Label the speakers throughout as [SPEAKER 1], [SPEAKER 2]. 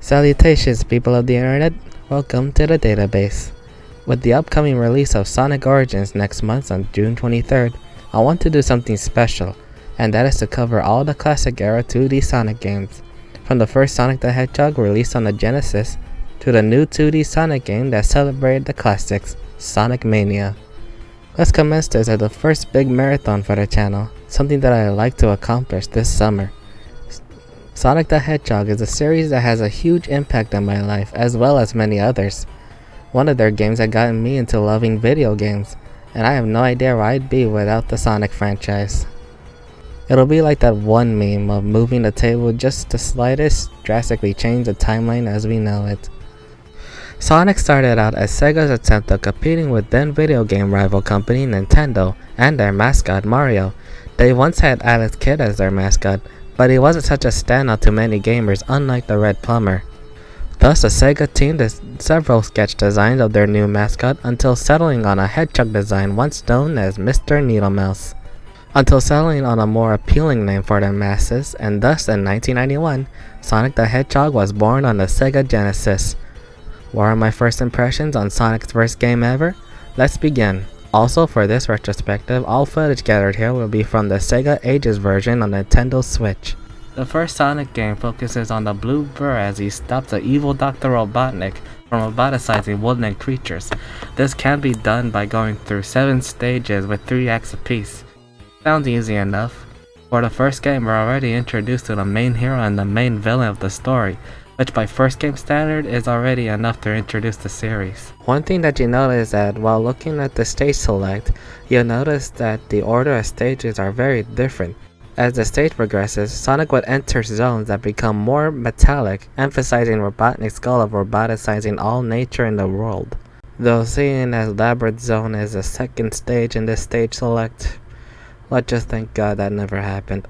[SPEAKER 1] Salutations, people of the internet. Welcome to the database. With the upcoming release of Sonic Origins next month on June 23rd, I want to do something special, and that is to cover all the classic era 2D Sonic games, from the first Sonic the Hedgehog released on the Genesis, to the new 2D Sonic game that celebrated the classics, Sonic Mania. Let's commence this as the first big marathon for the channel, something that I would like to accomplish this summer. Sonic the Hedgehog is a series that has a huge impact on my life, as well as many others. One of their games had gotten me into loving video games, and I have no idea where I'd be without the Sonic franchise. It'll be like that one meme of moving the table just the slightest drastically change the timeline as we know it. Sonic started out as Sega's attempt at competing with then video game rival company Nintendo and their mascot Mario. They once had Alex Kidd as their mascot, but he wasn't such a standout to many gamers, unlike the Red Plumber. Thus, the Sega team did several sketch designs of their new mascot until settling on a hedgehog design once known as Mr. Needlemouse. Until settling on a more appealing name for the masses, and thus in 1991, Sonic the Hedgehog was born on the Sega Genesis. What are my first impressions on Sonic's first game ever? Let's begin. Also, for this retrospective, all footage gathered here will be from the Sega Ages version on Nintendo Switch. The first Sonic game focuses on the Blue Burr as he stops the evil Dr. Robotnik from roboticizing woodland creatures. This can be done by going through 7 stages with 3 acts apiece. Sounds easy enough. For the first game, we're already introduced to the main hero and the main villain of the story, which by first game standard is already enough to introduce the series. One thing that you notice is that while looking at the stage select, you'll notice that the order of stages are very different. As the stage progresses, Sonic would enter zones that become more metallic, emphasizing Robotnik's goal of roboticizing all nature in the world. Though seeing as Labyrinth Zone is the second stage in this stage select, let's just thank God that never happened.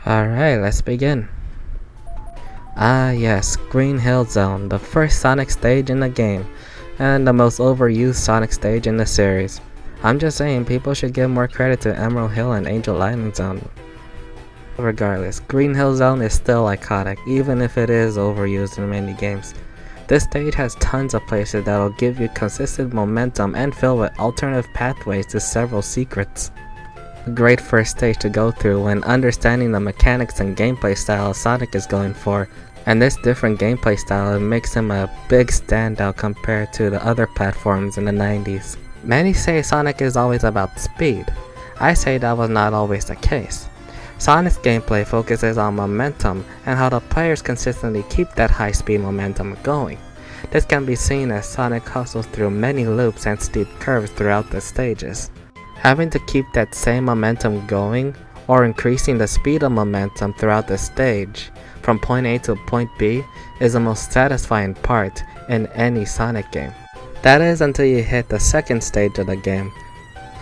[SPEAKER 1] Alright, let's begin. Ah yes, Green Hill Zone, the first Sonic stage in the game, and the most overused Sonic stage in the series. I'm just saying people should give more credit to Emerald Hill and Angel Island Zone. Regardless, Green Hill Zone is still iconic, even if it is overused in many games. This stage has tons of places that will give you consistent momentum and filled with alternative pathways to several secrets. A great first stage to go through when understanding the mechanics and gameplay style Sonic is going for, and this different gameplay style makes him a big standout compared to the other platforms in the 90s. Many say Sonic is always about speed. I say that was not always the case. Sonic's gameplay focuses on momentum and how the players consistently keep that high speed momentum going. This can be seen as Sonic hustles through many loops and steep curves throughout the stages. Having to keep that same momentum going, or increasing the speed of momentum throughout the stage, from point A to point B, is the most satisfying part in any Sonic game. That is until you hit the second stage of the game,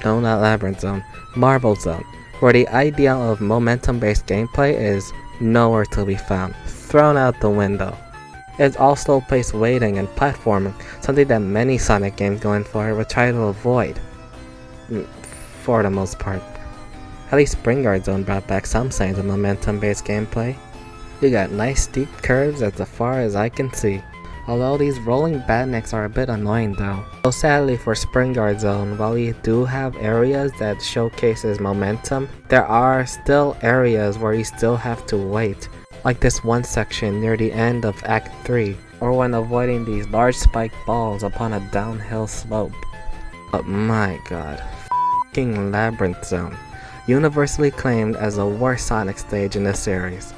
[SPEAKER 1] no not Labyrinth Zone, Marble Zone, where the idea of momentum-based gameplay is nowhere to be found, thrown out the window. It's all slow-paced waiting and platforming, something that many Sonic games going forward will try to avoid. For the most part. At least Springguard Zone brought back some signs of momentum-based gameplay. You got nice steep curves as far as I can see. Although these rolling badniks are a bit annoying though. So sadly for Springguard Zone, while you do have areas that showcases momentum, there are still areas where you still have to wait. Like this one section near the end of Act 3, or when avoiding these large spike balls upon a downhill slope. But my god. Labyrinth Zone, universally claimed as the worst Sonic stage in the series.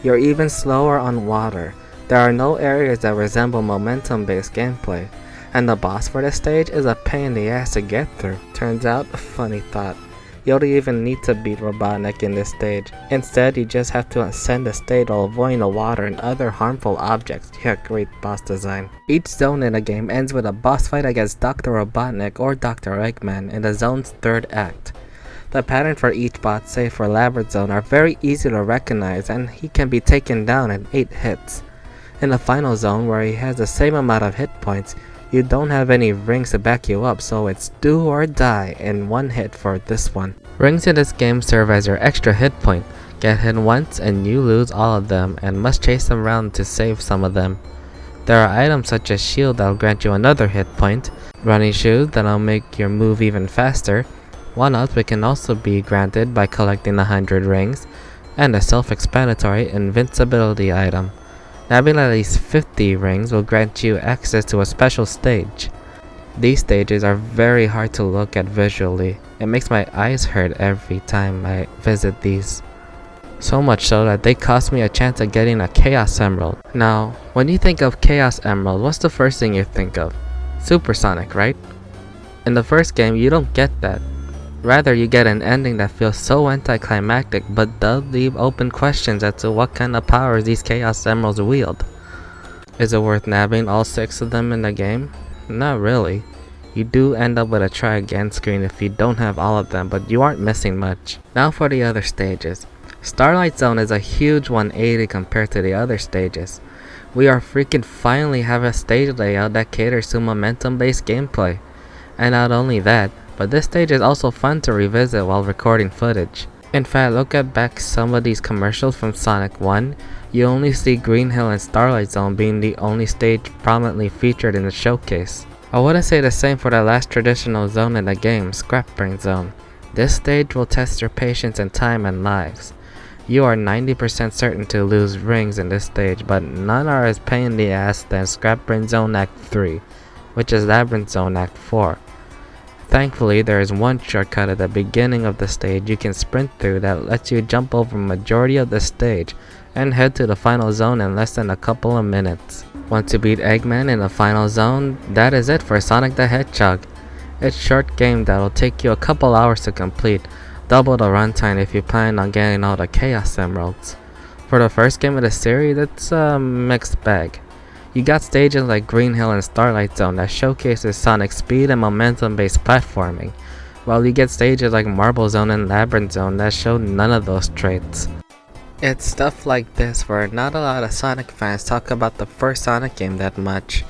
[SPEAKER 1] You're even slower on water. There are no areas that resemble momentum-based gameplay, and the boss for this stage is a pain in the ass to get through. Turns out, funny thought, you don't even need to beat Robotnik in this stage. Instead, you just have to ascend the stage while avoiding the water and other harmful objects. Yeah, great boss design. Each zone in the game ends with a boss fight against Dr. Robotnik or Dr. Eggman in the zone's third act. The pattern for each boss, save for Labyrinth Zone, are very easy to recognize, and he can be taken down in 8 hits. In the final zone, where he has the same amount of hit points, you don't have any rings to back you up, so it's do or die in 1 hit for this one. Rings in this game serve as your extra hit point, Get hit once and you lose all of them and must chase them around to save some of them. There are items such as shield that will grant you another hit point, running shoes that will make your move even faster, one-ups which can also be granted by collecting 100 rings, and a self-explanatory invincibility item. Having at least 50 rings will grant you access to a special stage. These stages are very hard to look at visually. It makes my eyes hurt every time I visit these. So much so that they cost me a chance of getting a Chaos Emerald. Now, when you think of Chaos Emerald, what's the first thing you think of? Supersonic, right? In the first game, you don't get that. Rather, you get an ending that feels so anticlimactic but does leave open questions as to what kind of powers these Chaos Emeralds wield. Is it worth nabbing all 6 of them in the game? Not really. You do end up with a try again screen if you don't have all of them, but you aren't missing much. Now for the other stages. Starlight Zone is a huge 180 compared to the other stages. We are freaking finally have a stage layout that caters to momentum based gameplay. And not only that, but this stage is also fun to revisit while recording footage. In fact, look at back some of these commercials from Sonic 1, you only see Green Hill and Starlight Zone being the only stage prominently featured in the showcase. I wouldn't say the same for the last traditional zone in the game, Scrap Brain Zone. This stage will test your patience in time and lives. You are 90% certain to lose rings in this stage, but none are as pain in the ass than Scrap Brain Zone Act 3, which is Labyrinth Zone Act 4. Thankfully, there is one shortcut at the beginning of the stage you can sprint through that lets you jump over majority of the stage and head to the final zone in less than a couple of minutes. Want to beat Eggman in the final zone? That is it for Sonic the Hedgehog. It's a short game that will take you a couple hours to complete, double the runtime if you plan on getting all the Chaos Emeralds. For the first game of the series, it's a mixed bag. You got stages like Green Hill and Starlight Zone that showcases Sonic's speed and momentum-based platforming, while you get stages like Marble Zone and Labyrinth Zone that show none of those traits. It's stuff like this where not a lot of Sonic fans talk about the first Sonic game that much.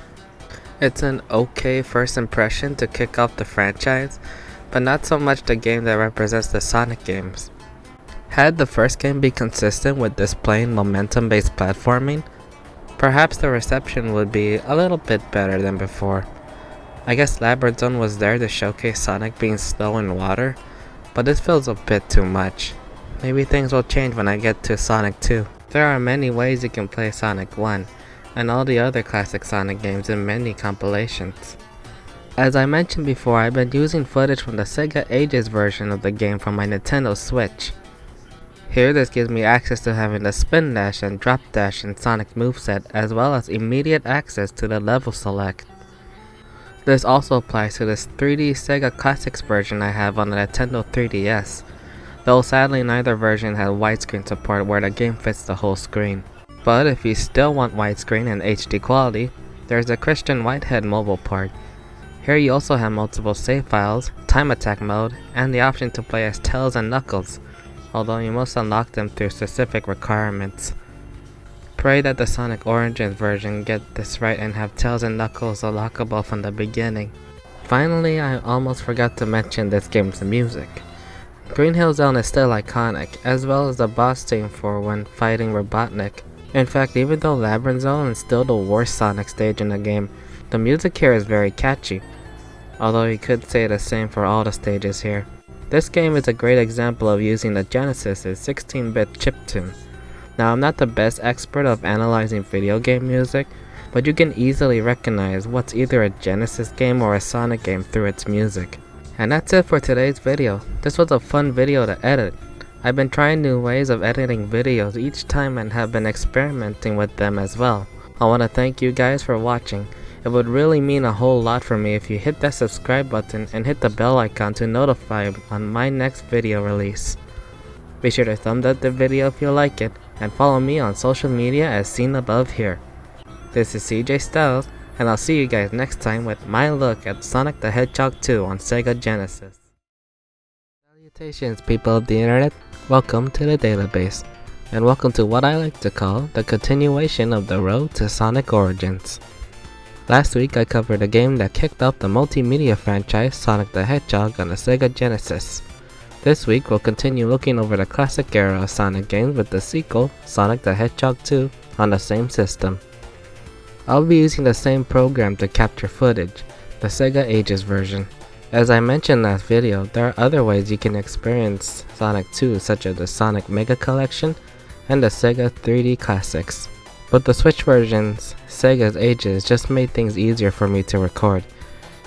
[SPEAKER 1] It's an okay first impression to kick off the franchise, but not so much the game that represents the Sonic games. Had the first game be consistent with displaying momentum-based platforming, perhaps the reception would be a little bit better than before. I guess Labyrinth Zone was there to showcase Sonic being slow in water, but this feels a bit too much. Maybe things will change when I get to Sonic 2. There are many ways you can play Sonic 1, and all the other classic Sonic games in many compilations. As I mentioned before, I've been using footage from the Sega Ages version of the game from my Nintendo Switch. Here this gives me access to having the spin dash and drop dash in Sonic moveset, as well as immediate access to the level select. This also applies to this 3D Sega Classics version I have on the Nintendo 3DS, though sadly neither version had widescreen support where the game fits the whole screen. But if you still want widescreen and HD quality, there's the Christian Whitehead mobile port. Here you also have multiple save files, time attack mode, and the option to play as Tails and Knuckles, although you must unlock them through specific requirements. Pray that the Sonic Origins version get this right and have Tails and Knuckles unlockable from the beginning. Finally, I almost forgot to mention this game's music. Green Hill Zone is still iconic, as well as the boss theme for when fighting Robotnik. In fact, even though Labyrinth Zone is still the worst Sonic stage in the game, the music here is very catchy, although you could say the same for all the stages here. This game is a great example of using the Genesis' 16-bit chiptune. Now, I'm not the best expert of analyzing video game music, but you can easily recognize what's either a Genesis game or a Sonic game through its music. And that's it for today's video. This was a fun video to edit. I've been trying new ways of editing videos each time and have been experimenting with them as well. I want to thank you guys for watching. It would really mean a whole lot for me if you hit that subscribe button and hit the bell icon to notify on my next video release. Be sure to thumbs up the video if you like it, and follow me on social media as seen above here. This is CJ Styles, and I'll see you guys next time with my look at Sonic the Hedgehog 2 on Sega Genesis. Salutations people of the internet, welcome to the database, and welcome to what I like to call the continuation of the road to Sonic Origins. Last week I covered a game that kicked off the multimedia franchise Sonic the Hedgehog on the Sega Genesis. This week we'll continue looking over the classic era of Sonic games with the sequel, Sonic the Hedgehog 2, on the same system. I'll be using the same program to capture footage, the Sega Ages version. As I mentioned in that video, there are other ways you can experience Sonic 2 such as the Sonic Mega Collection and the Sega 3D Classics. But the Switch version's Sega's Ages just made things easier for me to record.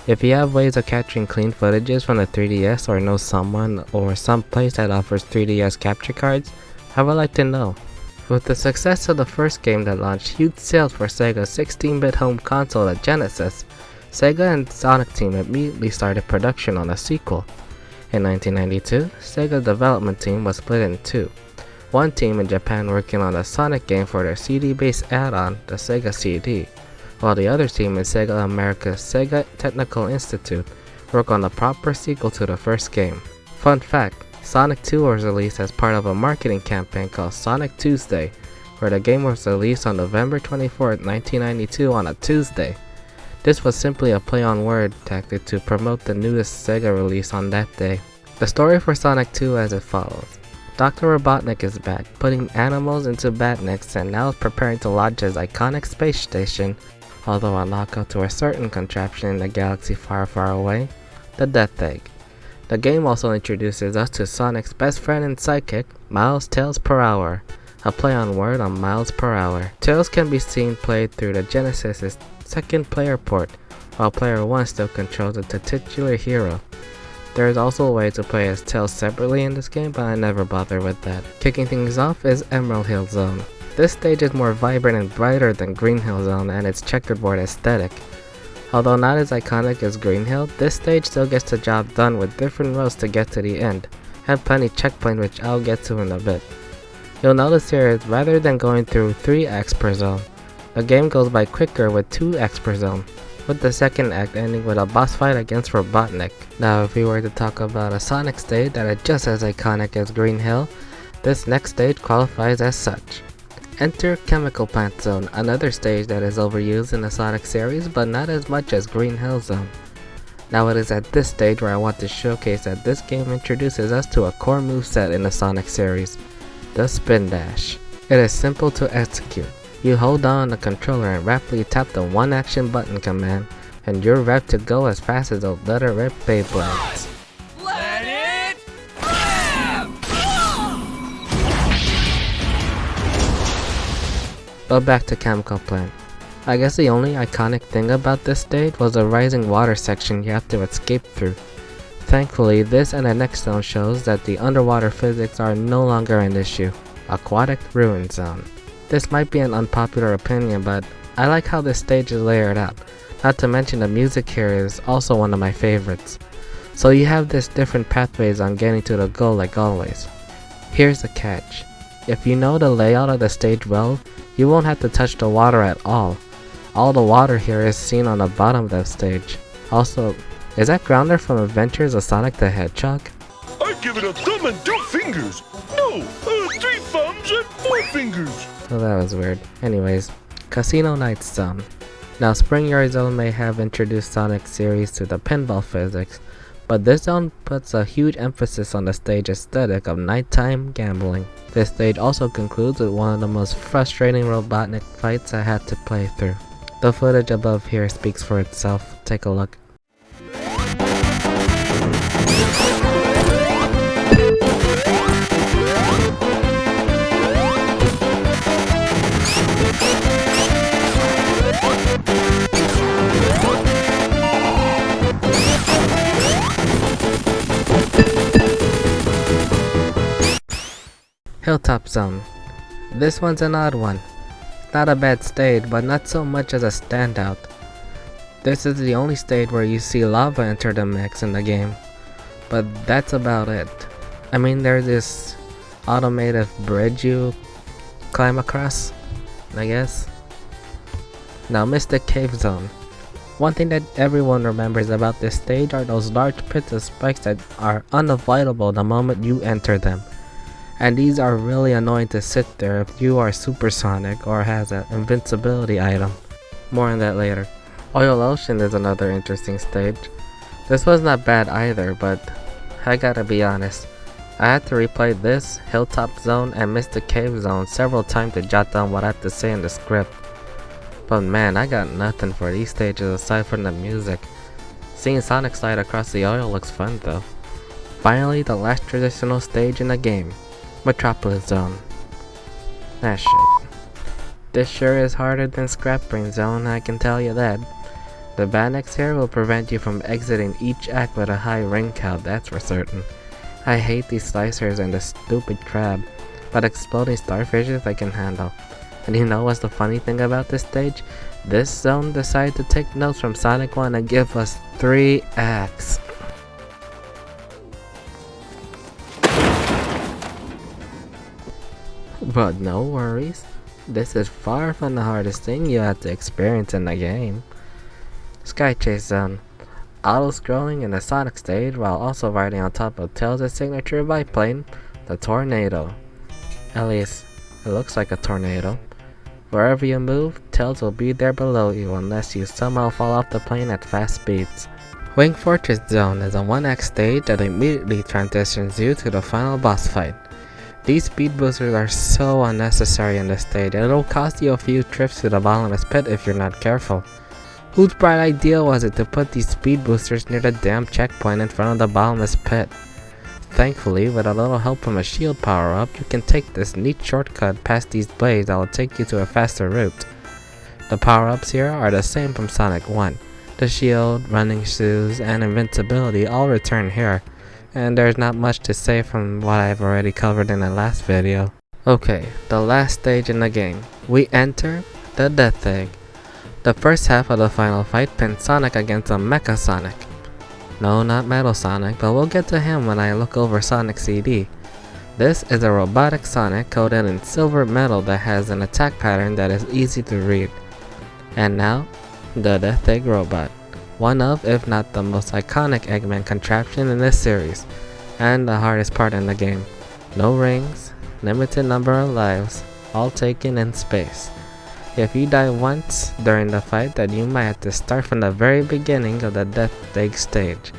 [SPEAKER 1] If you have ways of capturing clean footages from the 3DS or know someone or some place that offers 3DS capture cards, I would like to know. With the success of the first game that launched huge sales for Sega's 16-bit home console, the Genesis, Sega and Sonic Team immediately started production on a sequel. In 1992, Sega's development team was split in two. One team in Japan working on a Sonic game for their CD-based add-on, the Sega CD, while the other team in Sega America's Sega Technical Institute worked on the proper sequel to the first game. Fun fact, Sonic 2 was released as part of a marketing campaign called Sonic Tuesday, where the game was released on November 24, 1992 on a Tuesday. This was simply a play on word tactic to promote the newest Sega release on that day. The story for Sonic 2 as it follows. Dr. Robotnik is back, putting animals into batniks and now is preparing to launch his iconic space station, although a knockout to a certain contraption in a galaxy far, far away, the Death Egg. The game also introduces us to Sonic's best friend and sidekick, Miles Tails Per Hour, a play on word on miles per hour. Tails can be seen played through the Genesis's second player port, while player 1 still controls the titular hero. There is also a way to play as Tails separately in this game, but I never bothered with that. Kicking things off is Emerald Hill Zone. This stage is more vibrant and brighter than Green Hill Zone and its checkerboard aesthetic. Although not as iconic as Green Hill, this stage still gets the job done with different roads to get to the end, and plenty checkpoints which I'll get to in a bit. You'll notice here is rather than going through 3 acts per zone, the game goes by quicker with 2 acts per zone, with the second act ending with a boss fight against Robotnik. Now if we were to talk about a Sonic stage that is just as iconic as Green Hill, this next stage qualifies as such. Enter Chemical Plant Zone, another stage that is overused in the Sonic series but not as much as Green Hill Zone. Now it is at this stage where I want to showcase that this game introduces us to a core moveset in the Sonic series, the Spin Dash. It is simple to execute. You hold down the controller and rapidly tap the one action button command and you're ready to go as fast as those letter red Beyblades.
[SPEAKER 2] Let it rip!
[SPEAKER 1] But back to Chemical Plant. I guess the only iconic thing about this stage was the rising water section you have to escape through. Thankfully, this and the next zone shows that the underwater physics are no longer an issue. Aquatic Ruin Zone. This might be an unpopular opinion, but I like how this stage is layered out. Not to mention the music here is also one of my favorites. So you have this different pathways on getting to the goal like always. Here's the catch. If you know the layout of the stage well, you won't have to touch the water at all. All the water here is seen on the bottom of the stage. Also, is that Grounder from Adventures of Sonic the Hedgehog?
[SPEAKER 3] I give it a thumb and 2 fingers. No, 3 thumbs and 4 fingers.
[SPEAKER 1] So that was weird. Anyways, Casino Nights Zone. Now Spring Yard Zone may have introduced Sonic series to the pinball physics, but this zone puts a huge emphasis on the stage aesthetic of nighttime gambling. This stage also concludes with one of the most frustrating Robotnik fights I had to play through. The footage above here speaks for itself. Take a look. Hilltop Zone. This one's an odd one. Not a bad stage, but not so much as a standout. This is the only stage where you see lava enter the mix in the game, but that's about it. I mean, there's this automated bridge you climb across, I guess. Now Mystic Cave Zone. One thing that everyone remembers about this stage are those large pits of spikes that are unavoidable the moment you enter them. And these are really annoying to sit there if you are supersonic or has an invincibility item. More on that later. Oil Ocean is another interesting stage. This was not bad either, but I gotta be honest, I had to replay this, Hilltop Zone, and Mystic Cave Zone several times to jot down what I had to say in the script. But man, I got nothing for these stages aside from the music. Seeing Sonic slide across the oil looks fun though. Finally, the last traditional stage in the game, Metropolis Zone. That shit. This sure is harder than Scrap Brain Zone, I can tell you that. The Bannex here will prevent you from exiting each act with a high ring count, that's for certain. I hate these slicers and the stupid crab, but exploding starfishes I can handle. And you know what's the funny thing about this stage? This zone decided to take notes from Sonic 1 and give us 3 acts. But no worries, this is far from the hardest thing you have to experience in the game. Sky Chase Zone. Auto-scrolling in the Sonic stage while also riding on top of Tails' signature biplane, the Tornado. At least, it looks like a tornado. Wherever you move, Tails will be there below you unless you somehow fall off the plane at fast speeds. Wing Fortress Zone is a 1-act stage that immediately transitions you to the final boss fight. These speed boosters are so unnecessary in this stage, and it'll cost you a few trips to the bottomless pit if you're not careful. Whose bright idea was it to put these speed boosters near the damn checkpoint in front of the bottomless pit? Thankfully, with a little help from a shield power-up, you can take this neat shortcut past these blades that will take you to a faster route. The power-ups here are the same from Sonic 1. The shield, running shoes, and invincibility all return here, and there's not much to say from what I've already covered in the last video. Okay, the last stage in the game. We enter the Death Egg. The first half of the final fight pins Sonic against a Mecha Sonic. No, not Metal Sonic, but we'll get to him when I look over Sonic's CD. This is a robotic Sonic coated in silver metal that has an attack pattern that is easy to read. And now, the Death Egg Robot. One of, if not the most iconic Eggman contraption in this series, and the hardest part in the game. No rings, limited number of lives, all taken in space. If you die once during the fight, then you might have to start from the very beginning of the Death Egg stage,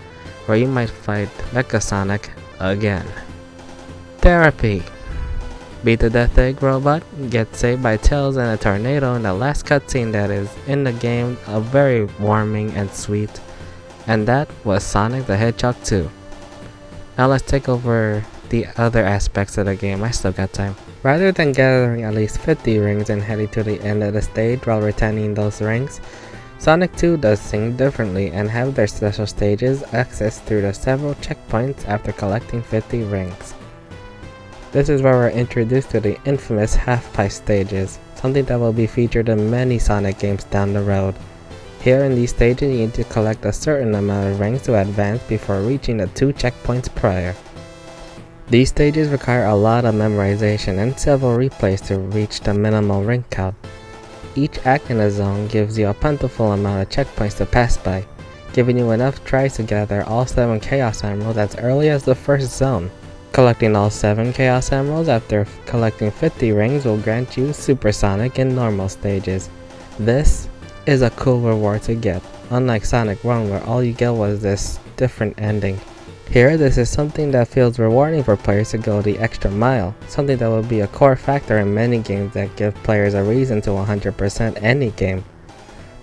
[SPEAKER 1] where you might fight Mecha Sonic again. Therapy. Beat the Death Egg Robot, get saved by Tails and a tornado in the last cutscene that is in the game, very warming and sweet. And that was Sonic the Hedgehog 2. Now let's take over the other aspects of the game. I still got time. Rather than gathering at least 50 rings and heading to the end of the stage while returning those rings, Sonic 2 does things differently and have their special stages accessed through the several checkpoints after collecting 50 rings. This is where we're introduced to the infamous half-pipe stages, something that will be featured in many Sonic games down the road. Here in these stages you need to collect a certain amount of rings to advance before reaching the 2 checkpoints prior. These stages require a lot of memorization and several replays to reach the minimal ring count. Each act in the zone gives you a plentiful amount of checkpoints to pass by, giving you enough tries to gather all 7 Chaos Emeralds as early as the first zone. Collecting all 7 Chaos Emeralds after collecting 50 rings will grant you Supersonic and normal stages. This is a cool reward to get, unlike Sonic 1 where all you get was this different ending. Here, this is something that feels rewarding for players to go the extra mile, something that will be a core factor in many games that give players a reason to 100% any game.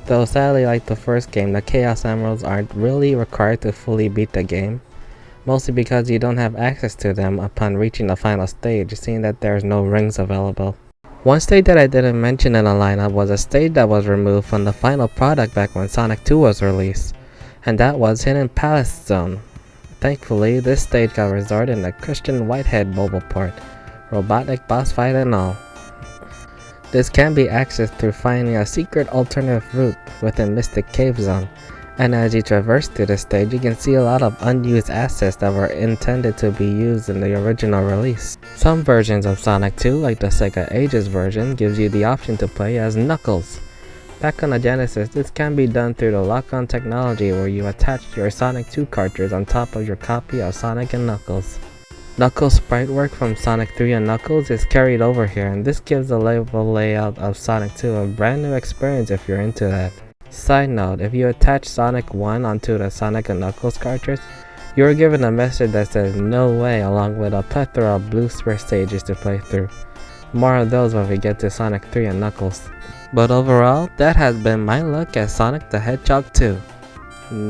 [SPEAKER 1] Though sadly, like the first game, the Chaos Emeralds aren't really required to fully beat the game, mostly because you don't have access to them upon reaching the final stage, seeing that there's no rings available. One stage that I didn't mention in the lineup was a stage that was removed from the final product back when Sonic 2 was released, and that was Hidden Palace Zone. Thankfully, this stage got restored in the Christian Whitehead mobile port, robotic boss fight and all. This can be accessed through finding a secret alternative route within Mystic Cave Zone, and as you traverse through the stage you can see a lot of unused assets that were intended to be used in the original release. Some versions of Sonic 2, like the Sega Ages version, gives you the option to play as Knuckles. Back on the Genesis, this can be done through the lock-on technology where you attach your Sonic 2 cartridge on top of your copy of Sonic and Knuckles. Knuckles sprite work from Sonic 3 and Knuckles is carried over here, and this gives the level layout of Sonic 2 a brand new experience if you're into that. Side note, if you attach Sonic 1 onto the Sonic and Knuckles cartridge, You were given a message that says no way, along with a plethora of blue square stages to play through. More of those when we get to Sonic 3 and Knuckles. But overall, that has been my look at Sonic the Hedgehog 2,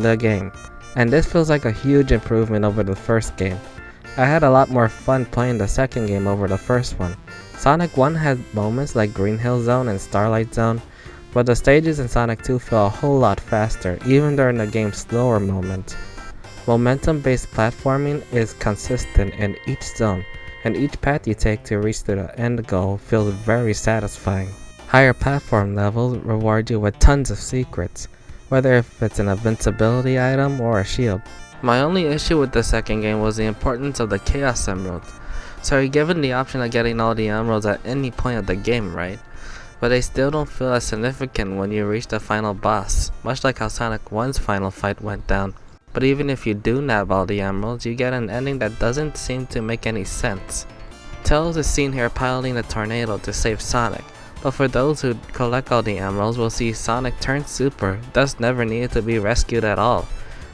[SPEAKER 1] the game. And this feels like a huge improvement over the first game. I had a lot more fun playing the second game over the first one. Sonic 1 had moments like Green Hill Zone and Starlight Zone, but the stages in Sonic 2 feel a whole lot faster, even during the game's slower moments. Momentum-based platforming is consistent in each zone, and each path you take to reach the end goal feels very satisfying. Higher platform levels reward you with tons of secrets, whether if it's an invincibility item or a shield. My only issue with the second game was the importance of the Chaos Emeralds. So you're given the option of getting all the emeralds at any point of the game, right? But they still don't feel as significant when you reach the final boss, much like how Sonic 1's final fight went down. But even if you do nab all the emeralds, you get an ending that doesn't seem to make any sense. Tails is seen here piloting a tornado to save Sonic, but for those who collect all the emeralds, we'll see Sonic turn super, thus never needed to be rescued at all.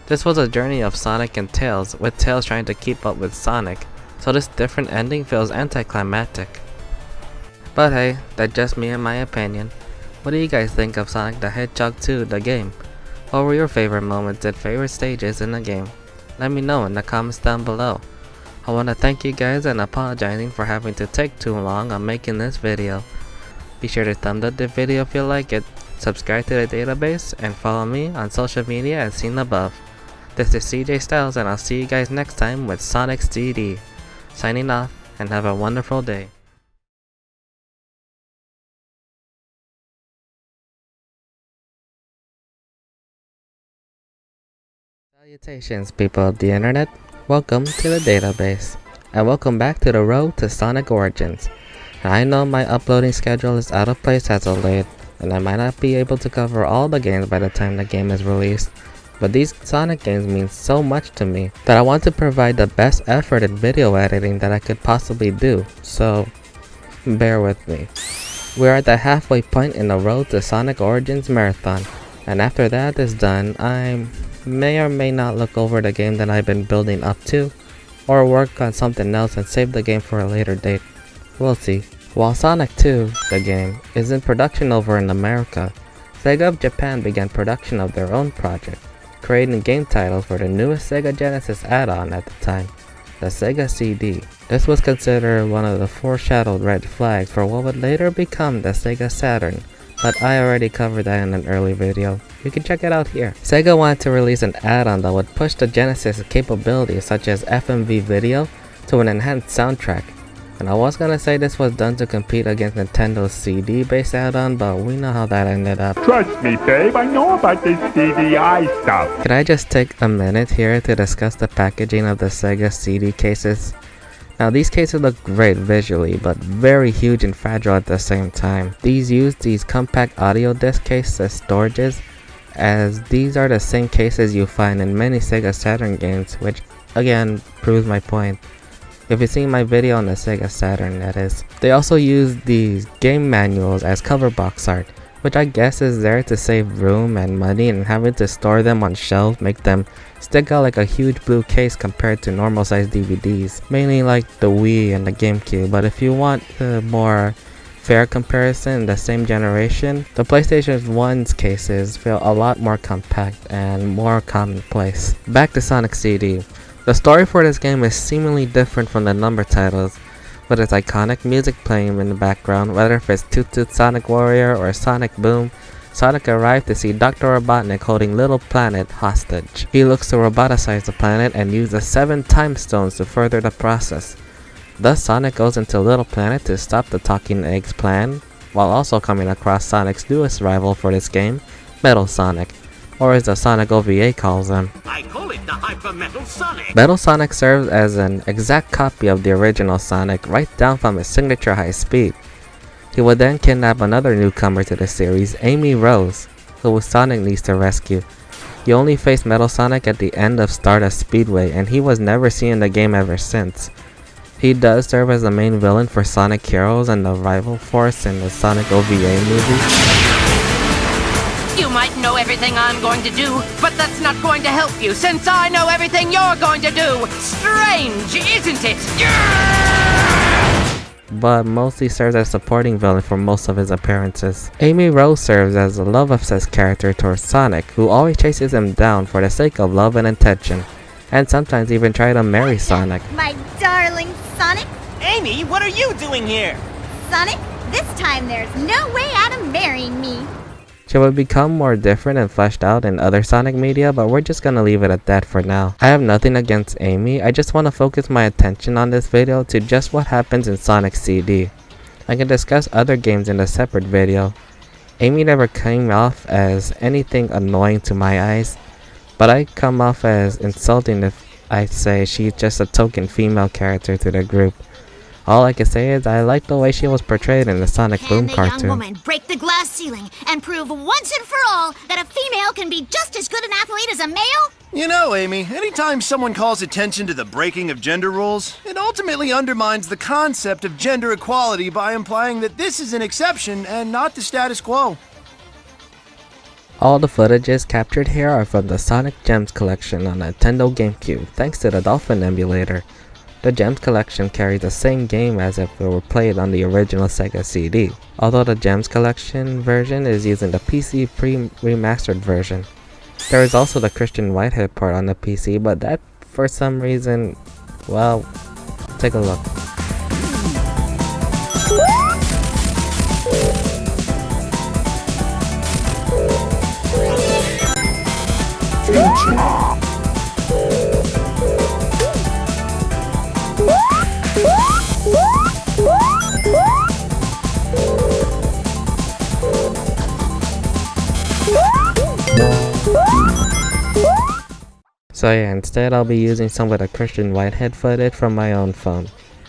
[SPEAKER 1] This was a journey of Sonic and Tails, with Tails trying to keep up with Sonic, so this different ending feels anticlimactic. But hey, that's just me and my opinion. What do you guys think of Sonic the Hedgehog 2, the game? What were your favorite moments and favorite stages in the game? Let me know in the comments down below. I want to thank you guys and apologizing for having to take too long on making this video. Be sure to thumbs up the video if you like it, subscribe to the database, and follow me on social media as seen above. This is CJ Styles, and I'll see you guys next time with Sonic's CD. Signing off, and have a wonderful day. Salutations, people of the internet. Welcome to the database, and welcome back to the road to Sonic Origins. Now, I know my uploading schedule is out of place as of late, and I might not be able to cover all the games by the time the game is released, but these Sonic games mean so much to me that I want to provide the best effort in video editing that I could possibly do, so bear with me. We're at the halfway point in the road to Sonic Origins Marathon, and after that is done, I may or may not look over the game that I've been building up to, or work on something else and save the game for a later date. We'll see. While Sonic 2, the game, is in production over in America, Sega of Japan began production of their own project, creating game titles for the newest Sega Genesis add-on at the time, the Sega CD. This was considered one of the foreshadowed red flags for what would later become the Sega Saturn, but I already covered that in an early video. You can check it out here. Sega wanted to release an add-on that would push the Genesis capabilities such as FMV video to an enhanced soundtrack. And I was gonna say this was done to compete against Nintendo's CD-based add-on, but we know how that ended up.
[SPEAKER 4] Trust me, babe, I know about this CDI stuff.
[SPEAKER 1] Could I just take a minute here to discuss the packaging of the Sega CD cases? Now, these cases look great visually, but very huge and fragile at the same time. These use these compact audio disc cases as storages, as these are the same cases you find in many Sega Saturn games, which again proves my point. If you've seen my video on the Sega Saturn, that is. They also use these game manuals as cover box art, which I guess is there to save room and money, and having to store them on shelves make them stick out like a huge blue case compared to normal sized DVDs, mainly like the Wii and the GameCube. But if you want a more fair comparison in the same generation, the PlayStation 1's cases feel a lot more compact and more commonplace. Back to Sonic CD. The story for this game is seemingly different from the number titles, with its iconic music playing in the background. Whether if it's Toot Toot Sonic Warrior or Sonic Boom, Sonic arrived to see Dr. Robotnik holding Little Planet hostage. He looks to roboticize the planet and use the 7 time stones to further the process. Thus, Sonic goes into Little Planet to stop the Talking Eggs plan, while also coming across Sonic's newest rival for this game, Metal Sonic, or as the Sonic OVA calls him.
[SPEAKER 2] I call it the Hyper Metal Sonic.
[SPEAKER 1] Metal Sonic serves as an exact copy of the original Sonic, right down from his signature high speed. He would then kidnap another newcomer to the series, Amy Rose, who Sonic needs to rescue. He only faced Metal Sonic at the end of Stardust Speedway, and he was never seen in the game ever since. He does serve as the main villain for Sonic Heroes and the rival force in the Sonic OVA movie.
[SPEAKER 2] You might know everything I'm going to do, But that's not going to help you, since I know everything you're going to do. Strange, isn't it?
[SPEAKER 1] But mostly serves as supporting villain for most of his appearances. Amy Rose serves as a love-obsessed character towards Sonic, who always chases him down for the sake of love and attention, and sometimes even try to marry Sonic.
[SPEAKER 5] My darling Sonic.
[SPEAKER 6] Amy, what are you doing here?
[SPEAKER 5] Sonic, this time there's no way out of marrying me.
[SPEAKER 1] She would become more different and fleshed out in other Sonic media, but we're just gonna leave it at that for now. I have nothing against Amy, I just want to focus my attention on this video to just what happens in Sonic CD. I can discuss other games in a separate video. Amy never came off as anything annoying to my eyes, but I come off as insulting if I say she's just a token female character to the group. All I can say is I like the way she was portrayed in the Sonic Boom cartoon.
[SPEAKER 5] Can the young woman break the glass ceiling and prove once and for all that a female can be just as good an athlete as a male?
[SPEAKER 7] You know, Amy, anytime someone calls attention to the breaking of gender rules, it ultimately undermines the concept of gender equality by implying that this is an exception and not the status quo.
[SPEAKER 1] All the footages captured here are from the Sonic Gems collection on Nintendo GameCube, thanks to the Dolphin emulator. The Gems collection carries the same game as if it were played on the original Sega CD, although the Gems collection version is using the PC pre-remastered version. There is also the Christian Whitehead part on the PC, but that for some reason, well, take a look. So yeah, instead I'll be using some of the Christian Whitehead footage from my own phone.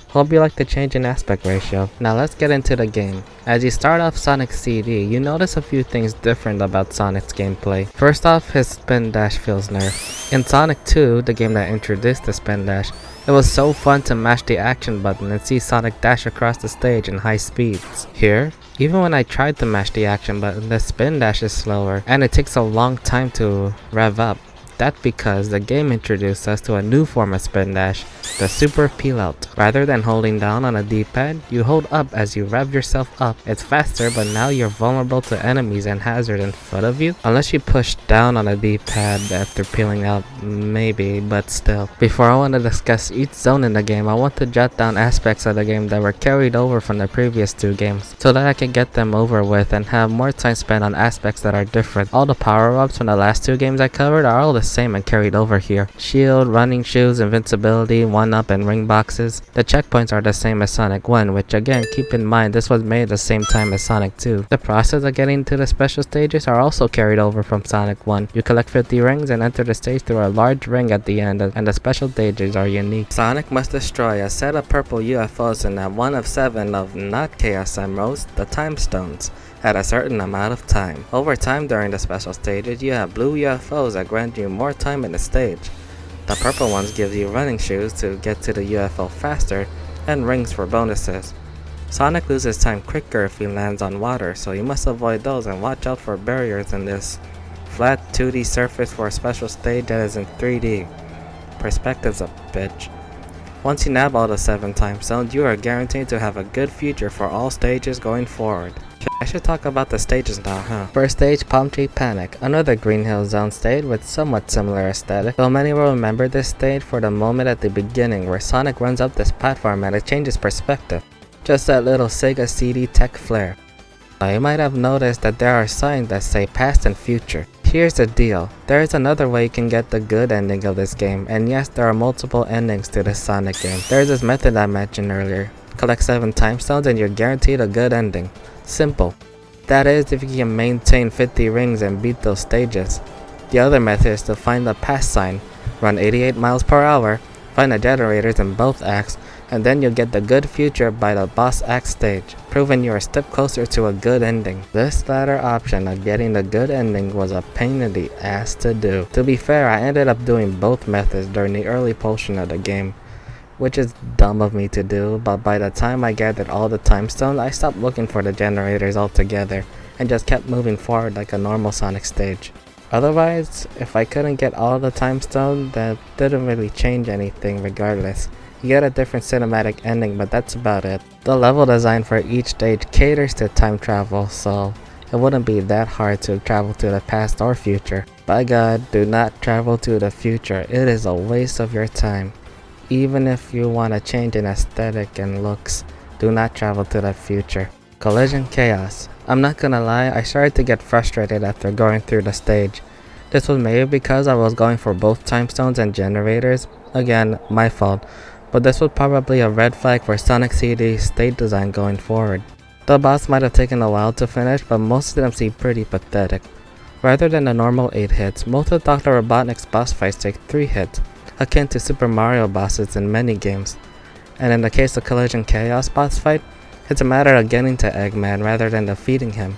[SPEAKER 1] Hope you like the change in aspect ratio. Now let's get into the game. As you start off Sonic CD, you notice a few things different about Sonic's gameplay. First off, his spin dash feels nerfed. In Sonic 2, the game that introduced the spin dash, it was so fun to mash the action button and see Sonic dash across the stage in high speeds. Here, even when I tried to mash the action button, the spin dash is slower and it takes a long time to rev up. That's because the game introduced us to a new form of spin dash, the super peel out. Rather than holding down on a D-pad, you hold up as you rev yourself up. It's faster, but now you're vulnerable to enemies and hazard in front of you. Unless you push down on a D-pad after peeling out, maybe, but still. Before I want to discuss each zone in the game, I want to jot down aspects of the game that were carried over from the previous two games, so that I can get them over with and have more time spent on aspects that are different. All the power-ups from the last two games I covered are all the same and carried over here. Shield, running shoes, invincibility, 1-up, and ring boxes. The checkpoints are the same as Sonic 1, which again, keep in mind this was made at the same time as Sonic 2. The process of getting to the special stages are also carried over from Sonic 1. You collect 50 rings and enter the stage through a large ring at the end, and the special stages are unique. Sonic must destroy a set of purple UFOs in that 1 of 7 of not Chaos Emeralds, the Time Stones, at a certain amount of time. Over time during the special stages, you have blue UFOs that grant you more time in the stage. The purple ones give you running shoes to get to the UFO faster, and rings for bonuses. Sonic loses time quicker if he lands on water, so you must avoid those and watch out for barriers in this flat 2D surface for a special stage that is in 3D. Perspective's a bitch. Once you nab all the 7 time zones, you are guaranteed to have a good future for all stages going forward. I should talk about the stages now, huh? First stage, Palm Tree Panic, another Green Hill Zone stage with somewhat similar aesthetic, though many will remember this stage for the moment at the beginning where Sonic runs up this platform and it changes perspective. Just that little Sega CD tech flair. Now you might have noticed that there are signs that say past and future. Here's the deal, there is another way you can get the good ending of this game, and yes, there are multiple endings to this Sonic game. There's this method I mentioned earlier. Collect 7 time stones and you're guaranteed a good ending. Simple. That is, if you can maintain 50 rings and beat those stages. The other method is to find the pass sign, run 88 miles per hour, find the generators in both acts, and then you'll get the good future by the boss act stage, proving you're a step closer to a good ending. This latter option of getting the good ending was a pain in the ass to do. To be fair, I ended up doing both methods during the early portion of the game, which is dumb of me to do, but by the time I gathered all the time stones, I stopped looking for the generators altogether and just kept moving forward like a normal Sonic stage. Otherwise, if I couldn't get all the time stone, that didn't really change anything regardless. You get a different cinematic ending, but that's about it. The level design for each stage caters to time travel, so it wouldn't be that hard to travel to the past or future. By God, do not travel to the future. It is a waste of your time. Even if you want to change in aesthetic and looks, do not travel to the future. Collision Chaos. I'm not gonna lie, I started to get frustrated after going through the stage. This was maybe because I was going for both time stones and generators. Again, my fault. But this was probably a red flag for Sonic CD's stage design going forward. The boss might have taken a while to finish, but most of them seem pretty pathetic. Rather than the normal 8 hits, most of Dr. Robotnik's boss fights take 3 hits, akin to Super Mario bosses in many games. And in the case of Collision Chaos boss fight, it's a matter of getting to Eggman rather than defeating him.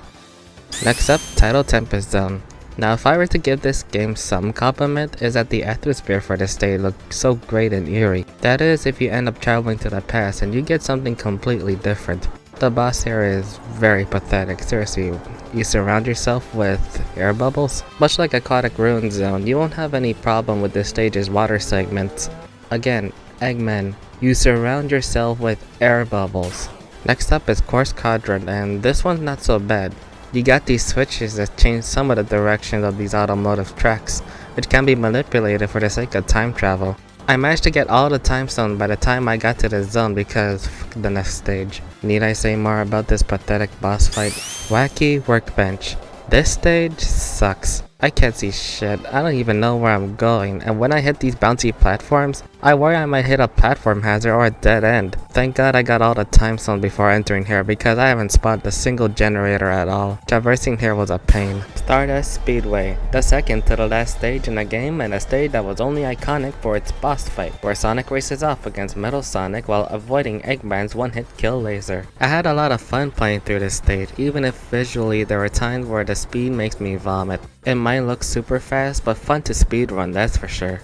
[SPEAKER 1] Next up, Tidal Tempest Zone. Now if I were to give this game some compliment, is that the atmosphere for this stage looks so great and eerie. That is, if you end up traveling to the past and you get something completely different. The boss here is very pathetic, seriously. You surround yourself with air bubbles. Much like Aquatic Ruin Zone, you won't have any problem with this stage's water segments. Again, Eggman, you surround yourself with air bubbles. Next up is Course Quadrant, and this one's not so bad. You got these switches that change some of the directions of these automotive tracks, which can be manipulated for the sake of time travel. I managed to get all the time stones by the time I got to this zone because f the next stage. Need I say more about this pathetic boss fight? Wacky Workbench. This stage sucks. I can't see shit, I don't even know where I'm going, and when I hit these bouncy platforms, I worry I might hit a platform hazard or a dead end. Thank God I got all the time stones before entering here because I haven't spotted a single generator at all. Traversing here was a pain. Stardust Speedway, the second to the last stage in the game and a stage that was only iconic for its boss fight, where Sonic races off against Metal Sonic while avoiding Eggman's one-hit kill laser. I had a lot of fun playing through this stage, even if visually there were times where the speed makes me vomit. It might look super fast, but fun to speedrun, that's for sure.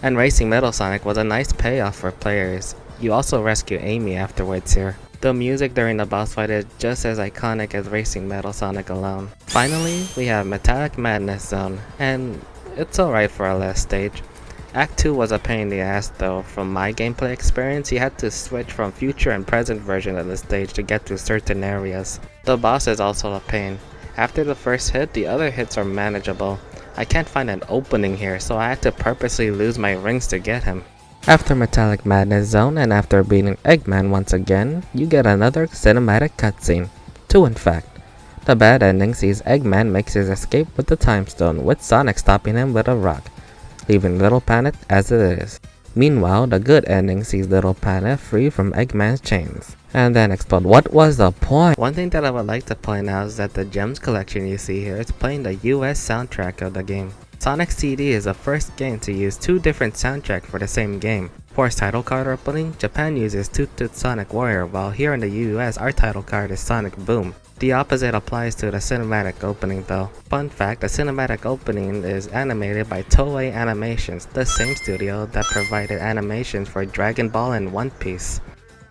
[SPEAKER 1] And racing Metal Sonic was a nice payoff for players. You also rescue Amy afterwards here. The music during the boss fight is just as iconic as racing Metal Sonic alone. Finally, we have Metallic Madness Zone, and it's alright for our last stage. Act 2 was a pain in the ass though. From my gameplay experience, you had to switch from future and present version of the stage to get to certain areas. The boss is also a pain. After the first hit, the other hits are manageable. I can't find an opening here, so I had to purposely lose my rings to get him. After Metallic Madness Zone and after beating Eggman once again, you get another cinematic cutscene. 2 in fact. The bad ending sees Eggman makes his escape with the Time Stone, with Sonic stopping him with a rock, leaving Little Planet as it is. Meanwhile, the good ending sees Little Planet free from Eggman's chains, and then explode. What was the point? One thing that I would like to point out is that the Gems collection you see here is playing the US soundtrack of the game. Sonic CD is the first game to use 2 different soundtracks for the same game. For its title card opening, Japan uses Toot Toot Sonic Warrior, while here in the US our title card is Sonic Boom. The opposite applies to the cinematic opening though. Fun fact, the cinematic opening is animated by Toei Animations, the same studio that provided animations for Dragon Ball and One Piece.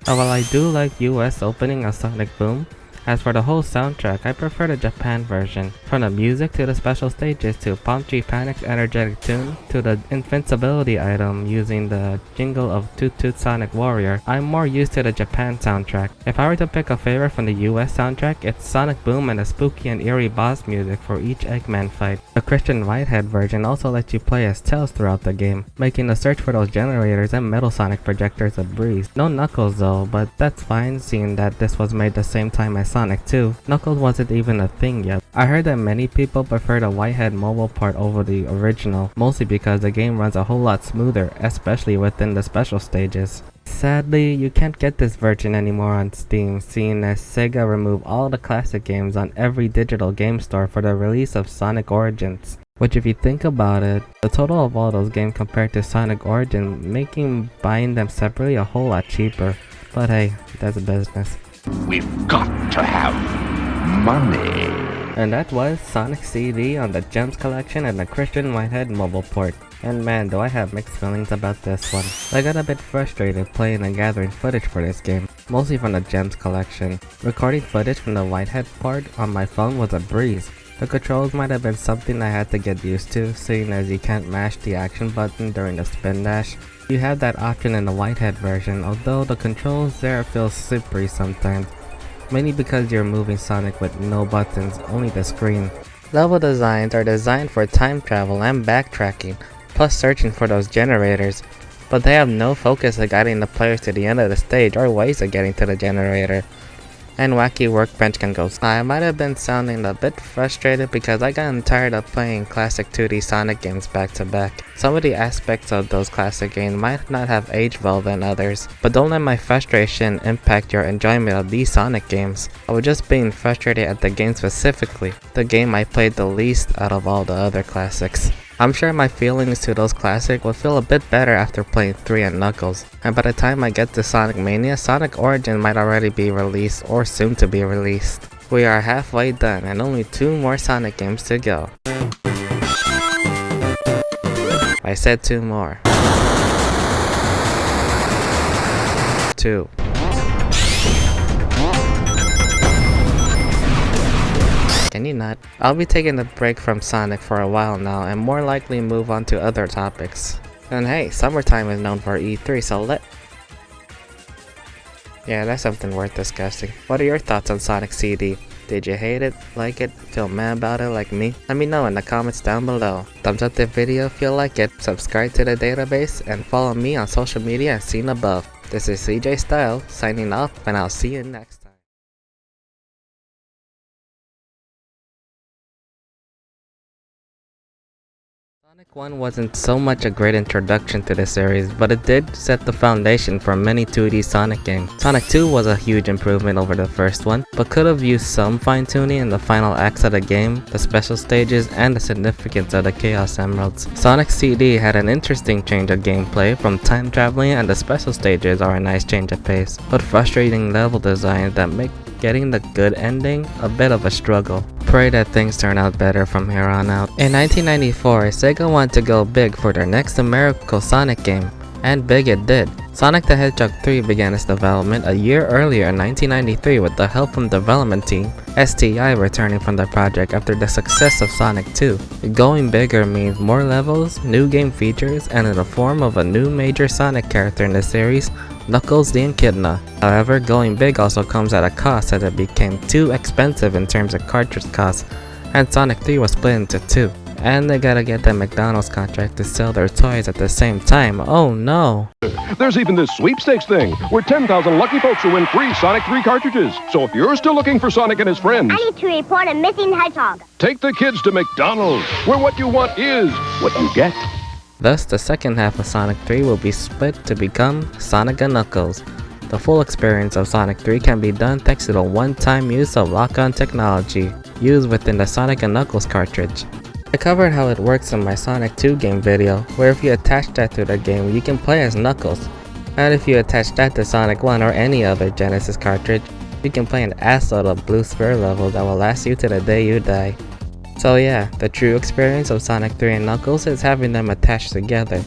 [SPEAKER 1] While I do like US opening of Sonic Boom, as for the whole soundtrack, I prefer the Japan version. From the music to the special stages to Palm Tree Panic's energetic tune to the invincibility item using the jingle of Toot Toot Sonic Warrior, I'm more used to the Japan soundtrack. If I were to pick a favorite from the US soundtrack, it's Sonic Boom and the spooky and eerie boss music for each Eggman fight. The Christian Whitehead version also lets you play as Tails throughout the game, making the search for those generators and Metal Sonic projectors a breeze. No Knuckles though, but that's fine seeing that this was made the same time as Sonic 2. Knuckles wasn't even a thing yet. I heard that many people prefer the Whitehead mobile part over the original, mostly because the game runs a whole lot smoother, especially within the special stages. Sadly, you can't get this version anymore on Steam, seeing as Sega removed all the classic games on every digital game store for the release of Sonic Origins. Which if you think about it, the total of all those games compared to Sonic Origins making buying them separately a whole lot cheaper. But hey, that's business.
[SPEAKER 4] We've got to have money.
[SPEAKER 1] And that was Sonic CD on the Gems collection and the Christian Whitehead mobile port. And man, do I have mixed feelings about this one. I got a bit frustrated playing and gathering footage for this game, mostly from the Gems collection. Recording footage from the Whitehead part on my phone was a breeze. The controls might have been something I had to get used to, seeing as you can't mash the action button during the spin dash. You have that option in the Whitehead version, although the controls there feel slippery sometimes, mainly because you're moving Sonic with no buttons, only the screen. Level designs are designed for time travel and backtracking, plus searching for those generators, but they have no focus of guiding the players to the end of the stage or ways of getting to the generator. And wacky workbench can go. I might have been sounding a bit frustrated because I got tired of playing classic 2D Sonic games back to back. Some of the aspects of those classic games might not have aged well than others, but don't let my frustration impact your enjoyment of these Sonic games. I was just being frustrated at the game specifically, the game I played the least out of all the other classics. I'm sure my feelings to those classics will feel a bit better after playing 3 and Knuckles, and by the time I get to Sonic Mania, Sonic Origins might already be released or soon to be released. We are halfway done and only 2 more Sonic games to go. I said 2 more. 2. Can you not? I'll be taking a break from Sonic for a while now and more likely move on to other topics. And hey, summertime is known for E3, so yeah, that's something worth discussing. What are your thoughts on Sonic CD? Did you hate it, like it, feel mad about it like me? Let me know in the comments down below. Thumbs up the video if you like it, subscribe to the database, and follow me on social media as seen above. This is CJ Style, signing off, and I'll see you next time. Sonic 1 wasn't so much a great introduction to the series, but it did set the foundation for many 2D Sonic games. Sonic 2 was a huge improvement over the first one, but could have used some fine-tuning in the final acts of the game, the special stages, and the significance of the Chaos Emeralds. Sonic CD had an interesting change of gameplay from time traveling, and the special stages are a nice change of pace, but frustrating level designs that make getting the good ending a bit of a struggle. Pray that things turn out better from here on out. In 1994, Sega wanted to go big for their next American Sonic game, and big it did. Sonic the Hedgehog 3 began its development a year earlier in 1993 with the help from development team STI returning from the project after the success of Sonic 2. Going bigger means more levels, new game features, and in the form of a new major Sonic character in the series, Knuckles the Echidna. However, going big also comes at a cost as it became too expensive in terms of cartridge costs, and Sonic 3 was split into 2. And they gotta get the McDonald's contract to sell their toys at the same time. Oh no!
[SPEAKER 8] There's even this sweepstakes thing, where 10,000 lucky folks will win free Sonic 3 cartridges. So if you're still looking for Sonic and his friends,
[SPEAKER 5] I need to report a missing hedgehog.
[SPEAKER 8] take the kids to McDonald's, where what you want is what you get.
[SPEAKER 1] Thus, the second half of Sonic 3 will be split to become Sonic and Knuckles. The full experience of Sonic 3 can be done thanks to the one-time use of lock-on technology used within the Sonic and Knuckles cartridge. I covered how it works in my Sonic 2 game video, where if you attach that to the game, you can play as Knuckles. And if you attach that to Sonic 1 or any other Genesis cartridge, you can play an assload of blue sphere levels that will last you to the day you die. So yeah, the true experience of Sonic 3 and Knuckles is having them attached together,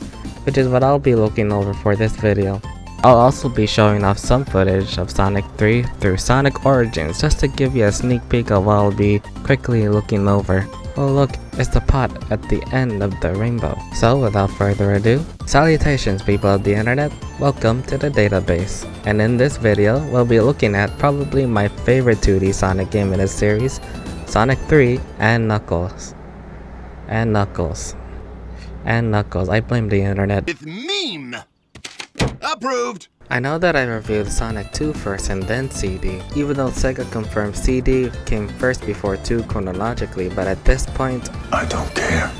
[SPEAKER 1] which is what I'll be looking over for this video. I'll also be showing off some footage of Sonic 3 through Sonic Origins just to give you a sneak peek of what I'll be quickly looking over. Oh look, it's the pot at the end of the rainbow. So without further ado, salutations people of the internet, welcome to the database. And in this video, we'll be looking at probably my favorite 2D Sonic game in the series, Sonic 3 and Knuckles. I blame the internet.
[SPEAKER 7] With meme! Approved!
[SPEAKER 1] I know that I reviewed Sonic 2 first and then CD, even though Sega confirmed CD came first before 2 chronologically, but at this point,
[SPEAKER 3] I don't care.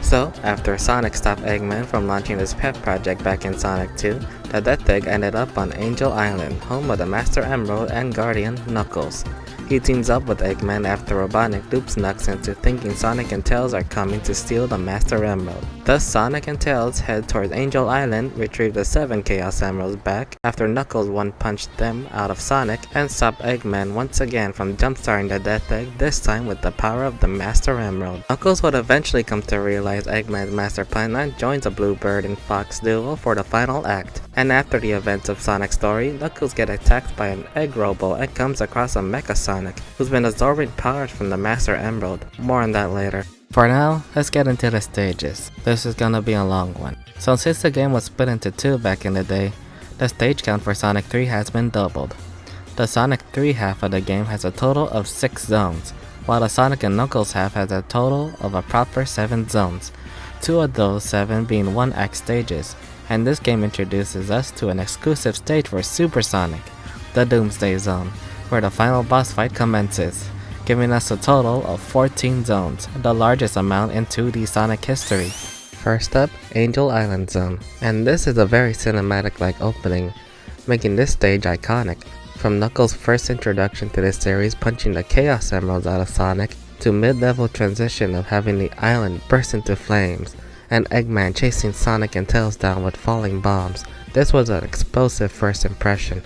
[SPEAKER 1] So, after Sonic stopped Eggman from launching his pet project back in Sonic 2, the Death Egg ended up on Angel Island, home of the Master Emerald and Guardian, Knuckles. He teams up with Eggman after Robotnik dupes Knucks into thinking Sonic and Tails are coming to steal the Master Emerald. Thus, Sonic and Tails head towards Angel Island, retrieve the 7 Chaos Emeralds back after Knuckles one-punched them out of Sonic, and stop Eggman once again from jumpstarting the Death Egg, this time with the power of the Master Emerald. Knuckles would eventually come to realize Eggman's master plan and joins a Bluebird and Fox duo for the final act. And after the events of Sonic's story, Knuckles gets attacked by an Egg Robo and comes across a Mecha Sonic, who's been absorbing powers from the Master Emerald. More on that later. For now, let's get into the stages. This is gonna be a long one. So since the game was split into 2 back in the day, the stage count for Sonic 3 has been doubled. The Sonic 3 half of the game has a total of 6 zones, while the Sonic and Knuckles half has a total of a proper 7 zones, 2 of those 7 being 1-act stages, and this game introduces us to an exclusive stage for Super Sonic, the Doomsday Zone, where the final boss fight commences, giving us a total of 14 zones, the largest amount in 2D Sonic history. First up, Angel Island Zone, and this is a very cinematic-like opening, making this stage iconic. From Knuckles' first introduction to this series punching the Chaos Emeralds out of Sonic, to mid-level transition of having the island burst into flames, and Eggman chasing Sonic and Tails down with falling bombs, this was an explosive first impression.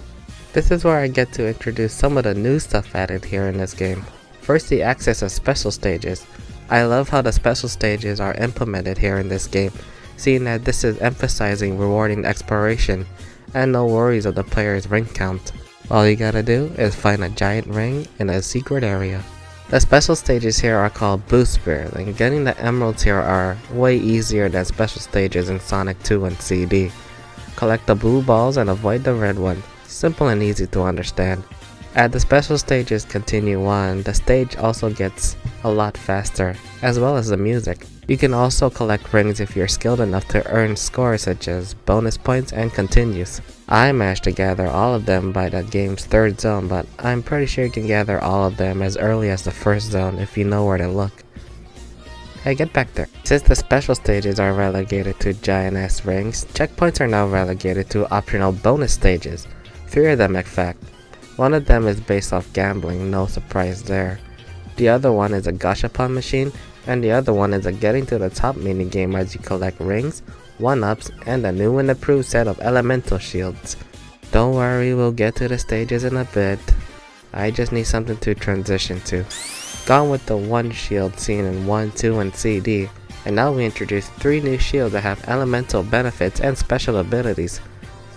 [SPEAKER 1] This is where I get to introduce some of the new stuff added here in this game. First, the access of special stages. I love how the special stages are implemented here in this game, seeing that this is emphasizing rewarding exploration, and no worries of the player's ring count. All you gotta do is find a giant ring in a secret area. The special stages here are called Boost Bears, and getting the emeralds here are way easier than special stages in Sonic 2 and CD. Collect the blue balls and avoid the red ones. Simple and easy to understand. As the special stages continue on, the stage also gets a lot faster, as well as the music. You can also collect rings if you're skilled enough to earn scores such as bonus points and continues. I managed to gather all of them by the game's 3rd zone, but I'm pretty sure you can gather all of them as early as the 1st zone if you know where to look. Hey, get back there. Since the special stages are relegated to giant-ass rings, checkpoints are now relegated to optional bonus stages. 3 of them in fact. One of them is based off gambling, no surprise there. The other one is a gashapon machine, and the other one is a getting to the top minigame as you collect rings, 1-ups, and a new and improved set of elemental shields. Don't worry, we'll get to the stages in a bit. I just need something to transition to. Gone with the 1 shield seen in 1, 2, and CD, and now we introduce 3 new shields that have elemental benefits and special abilities,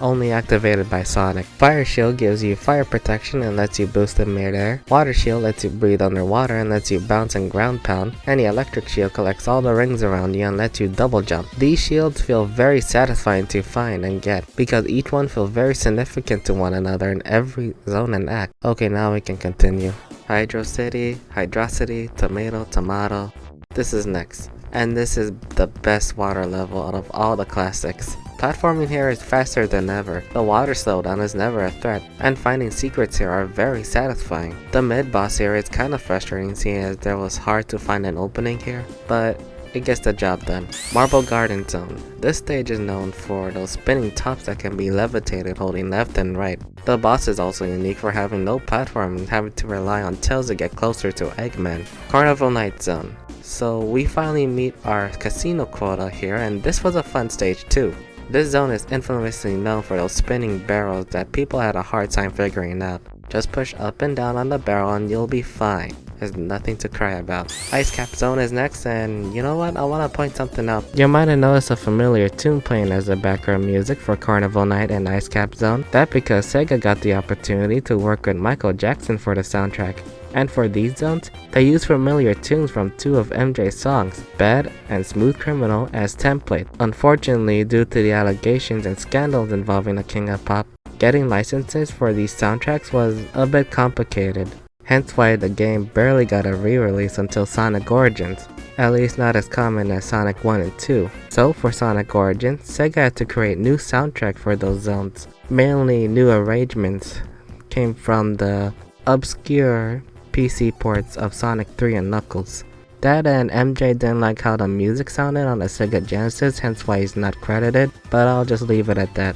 [SPEAKER 1] only activated by Sonic. Fire Shield gives you fire protection and lets you boost in midair. Water Shield lets you breathe underwater and lets you bounce and ground pound. And the Electric Shield collects all the rings around you and lets you double jump. These shields feel very satisfying to find and get, because each one feels very significant to one another in every zone and act. Okay, now we can continue. Hydro City, Hydrocity, Tomato. This is next. And this is the best water level out of all the classics. Platforming here is faster than ever, the water slowdown is never a threat, and finding secrets here are very satisfying. The mid-boss here is kinda frustrating seeing as there was hard to find an opening here, but it gets the job done. Marble Garden Zone. This stage is known for those spinning tops that can be levitated holding left and right. The boss is also unique for having no platform and having to rely on Tails to get closer to Eggman. Carnival Night Zone. So we finally meet our casino quota here, and this was a fun stage too. This zone is infamously known for those spinning barrels that people had a hard time figuring out. Just push up and down on the barrel and you'll be fine. There's nothing to cry about. Ice Cap Zone is next, and you know what? I want to point something out. You might have noticed a familiar tune playing as the background music for Carnival Night and Ice Cap Zone. That's because Sega got the opportunity to work with Michael Jackson for the soundtrack. And for these zones, they use familiar tunes from 2 of MJ's songs, Bad and Smooth Criminal, as template. Unfortunately, due to the allegations and scandals involving the King of Pop, getting licenses for these soundtracks was a bit complicated. Hence why the game barely got a re-release until Sonic Origins, at least not as common as Sonic 1 and 2. So for Sonic Origins, Sega had to create new soundtrack for those zones. Mainly new arrangements came from the obscure PC ports of Sonic 3 and Knuckles. Dad and MJ didn't like how the music sounded on the Sega Genesis, hence why he's not credited, but I'll just leave it at that.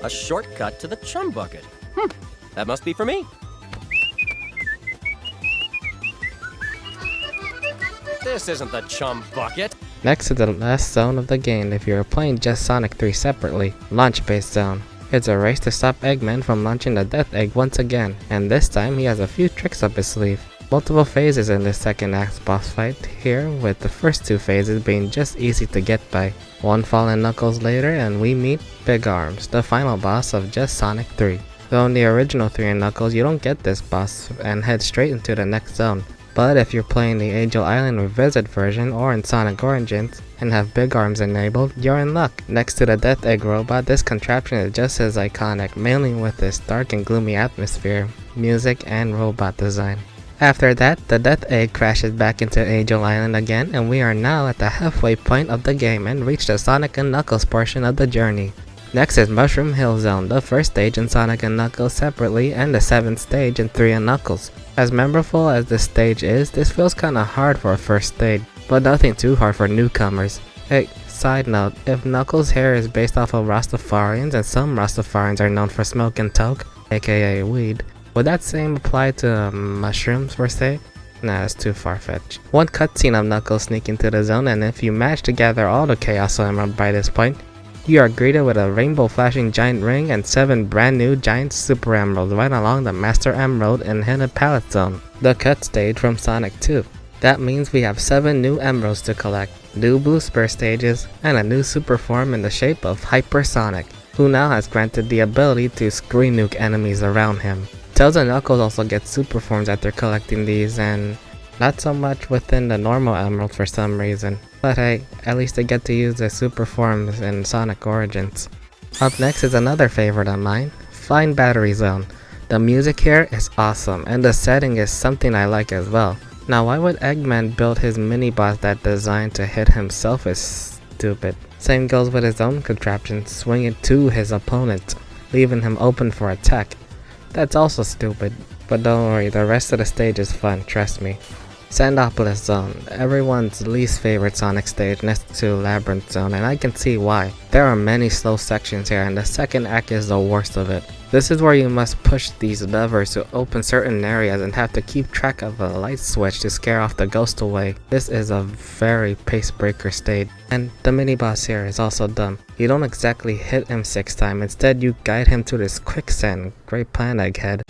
[SPEAKER 6] A shortcut to the Chum Bucket. That must be for me. This isn't the Chum Bucket.
[SPEAKER 1] Next is the last zone of the game if you are playing just Sonic 3 separately, Launch Base Zone. It's a race to stop Eggman from launching the Death Egg once again, and this time he has a few tricks up his sleeve. Multiple phases in this second act boss fight here, with the first two phases being just easy to get by. One fallen Knuckles later and we meet Big Arms, the final boss of just Sonic 3. Though in the original 3 and Knuckles you don't get this boss and head straight into the next zone. But if you're playing the Angel Island Revisit version or in Sonic Origins and have Big Arms enabled, you're in luck. Next to the Death Egg robot, this contraption is just as iconic, mainly with its dark and gloomy atmosphere, music, and robot design. After that, the Death Egg crashes back into Angel Island again, and we are now at the halfway point of the game and reach the Sonic and Knuckles portion of the journey. Next is Mushroom Hill Zone, the first stage in Sonic and Knuckles separately and the 7th stage in 3 and Knuckles. As memorable as this stage is, this feels kinda hard for a first stage, but nothing too hard for newcomers. Hey, side note, if Knuckles' hair is based off of Rastafarians and some Rastafarians are known for smoking toke, aka weed, would that same apply to mushrooms per se? Nah, that's too far-fetched. One cutscene of Knuckles sneaking to the zone, and if you manage to gather all the Chaos Emeralds by this point, you are greeted with a rainbow flashing giant ring and 7 brand new giant super emeralds right along the Master Emerald and Hidden Palette Zone, the cut stage from Sonic 2. That means we have 7 new emeralds to collect, new blue spur stages, and a new super form in the shape of Hyper Sonic, who now has granted the ability to screen nuke enemies around him. Tails and Knuckles also get super forms after collecting these, and not so much within the normal emeralds for some reason. But hey, at least they get to use the super forms in Sonic Origins. Up next is another favorite of mine, Flying Battery Zone. The music here is awesome, and the setting is something I like as well. Now why would Eggman build his mini-boss that designed to hit himself is stupid. Same goes with his own contraption, swinging to his opponent, leaving him open for attack. That's also stupid, but don't worry, the rest of the stage is fun, trust me. Sandopolis Zone, everyone's least favorite Sonic stage next to Labyrinth Zone, and I can see why. There are many slow sections here, and the second act is the worst of it. This is where you must push these levers to open certain areas and have to keep track of a light switch to scare off the ghost away. This is a very pace breaker stage. And the mini boss here is also dumb. You don't exactly hit him 6 times, instead you guide him to this quicksand. Great plan, Egghead.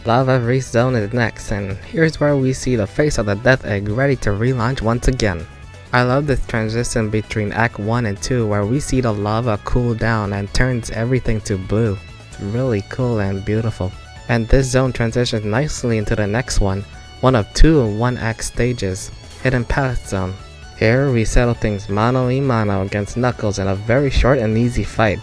[SPEAKER 1] Lava Reef Zone is next, and here's where we see the face of the Death Egg ready to relaunch once again. I love this transition between Act 1 and 2 where we see the lava cool down and turns everything to blue. It's really cool and beautiful. And this zone transitions nicely into the next one of 2 one-act stages, Hidden Palette Zone. Here we settle things mano a mano against Knuckles in a very short and easy fight.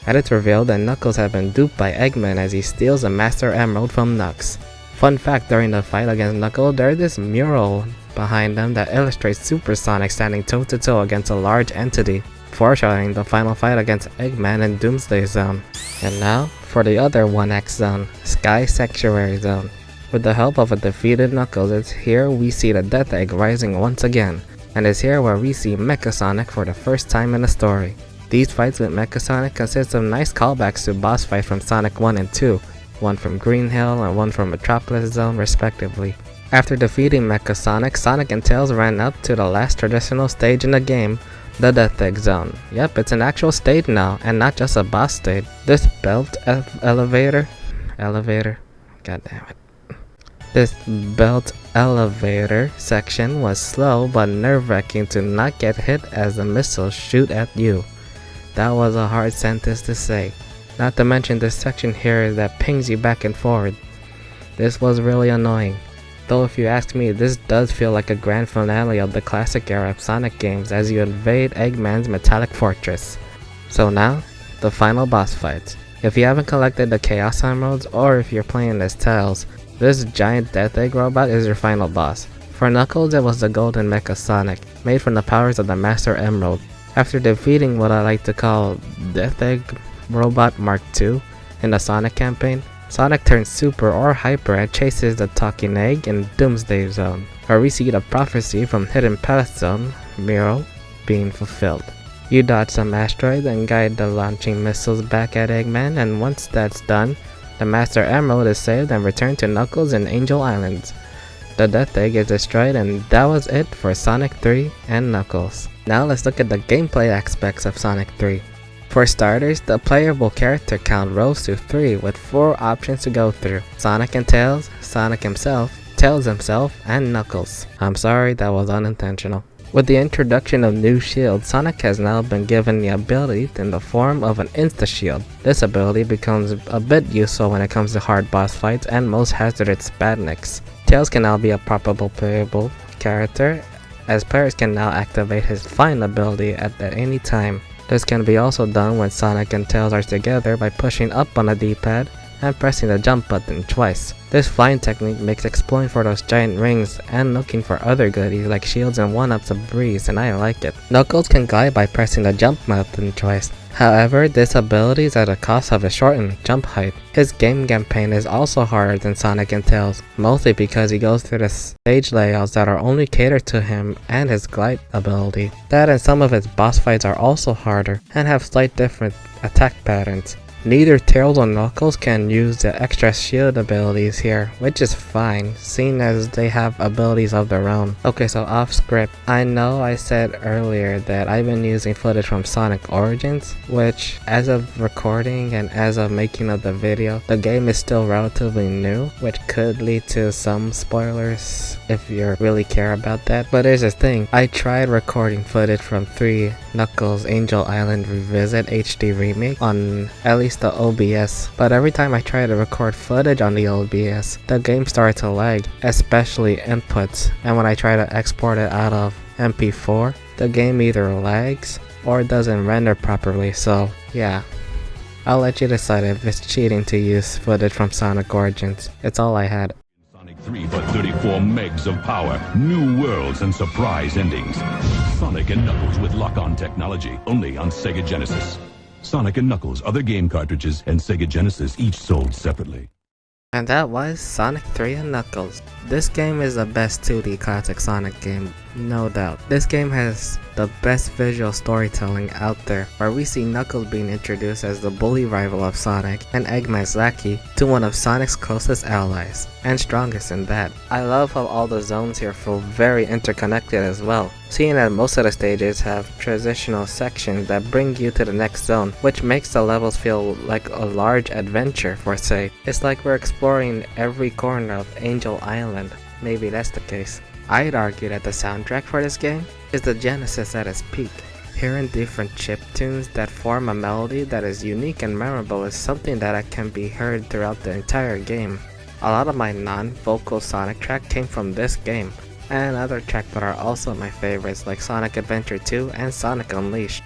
[SPEAKER 1] And it's revealed that Knuckles had been duped by Eggman as he steals a Master Emerald from Knux. Fun fact, during the fight against Knuckles, there's this mural behind them that illustrates Super Sonic standing toe-to-toe against a large entity, foreshadowing the final fight against Eggman in Doomsday Zone. And now, for the other one-act zone, Sky Sanctuary Zone. With the help of a defeated Knuckles, it's here we see the Death Egg rising once again, and it's here where we see Mecha Sonic for the first time in the story. These fights with Mecha Sonic consist of nice callbacks to boss fights from Sonic 1 and 2, one from Green Hill and one from Metropolis Zone respectively. After defeating Mecha Sonic, Sonic and Tails ran up to the last traditional stage in the game, the Death Egg Zone. Yep, it's an actual stage now, and not just a boss stage. This elevator, goddammit. This belt elevator section was slow but nerve-wracking to not get hit as the missiles shoot at you. That was a hard sentence to say. Not to mention this section here that pings you back and forward. This was really annoying. Though if you ask me, this does feel like a grand finale of the classic era of Sonic games as you invade Eggman's metallic fortress. So now, the final boss fight. If you haven't collected the Chaos Emeralds or if you're playing as Tails, this giant Death Egg robot is your final boss. For Knuckles, it was the Golden Mecha Sonic, made from the powers of the Master Emerald. After defeating what I like to call Death Egg Robot Mark II in the Sonic campaign, Sonic turns super or hyper and chases the Talking Egg in Doomsday Zone, where we see the prophecy from Hidden Palette Zone, Miro, being fulfilled. You dodge some asteroids and guide the launching missiles back at Eggman, and once that's done, the Master Emerald is saved and returned to Knuckles in Angel Islands. The Death Egg is destroyed, and that was it for Sonic 3 and Knuckles. Now let's look at the gameplay aspects of Sonic 3. For starters, the playable character count rose to 3 with 4 options to go through: Sonic and Tails, Sonic himself, Tails himself, and Knuckles. I'm sorry, that was unintentional. With the introduction of new shields, Sonic has now been given the ability in the form of an insta-shield. This ability becomes a bit useful when it comes to hard boss fights and most hazardous badniks. Tails can now be a probable playable character, as players can now activate his Find ability at any time. This can be also done when Sonic and Tails are together by pushing up on the D-pad and pressing the jump button twice. This flying technique makes exploring for those giant rings and looking for other goodies like shields and 1-ups a breeze, and I like it. Knuckles can glide by pressing the jump button twice. However, this ability is at a cost of a shortened jump height. His game campaign is also harder than Sonic and Tails, mostly because he goes through the stage layouts that are only catered to him and his glide ability. That and some of his boss fights are also harder and have slight different attack patterns. Neither Tails or Knuckles can use the extra shield abilities here, which is fine, seeing as they have abilities of their own. Okay, so off script, I know I said earlier that I've been using footage from Sonic Origins, which as of recording and as of making of the video, the game is still relatively new, which could lead to some spoilers if you really care about that. But here's the thing, I tried recording footage from 3 Knuckles Angel Island Revisit HD Remake on at least the OBS, but every time I try to record footage on the OBS, the game starts to lag, especially inputs, and when I try to export it out of MP4, the game either lags or doesn't render properly, so yeah. I'll let you decide if it's cheating to use footage from Sonic Origins. It's all I had.
[SPEAKER 9] Sonic 3 for 34 megs of power, new worlds and surprise endings. Sonic and Knuckles with lock-on technology, only on Sega Genesis. Sonic and Knuckles, other game cartridges, and Sega Genesis each sold separately.
[SPEAKER 1] And that was Sonic 3 and Knuckles. This game is the best 2D classic Sonic game, no doubt. This game has the best visual storytelling out there, where we see Knuckles being introduced as the bully rival of Sonic and Eggman's lackey to one of Sonic's closest allies, and strongest in that. I love how all the zones here feel very interconnected as well, seeing that most of the stages have transitional sections that bring you to the next zone, which makes the levels feel like a large adventure for say. It's like we're exploring every corner of Angel Island. Maybe that's the case. I'd argue that the soundtrack for this game is the Genesis at its peak. Hearing different chip tunes that form a melody that is unique and memorable is something that can be heard throughout the entire game. A lot of my non-vocal Sonic track came from this game, and other tracks that are also my favorites like Sonic Adventure 2 and Sonic Unleashed.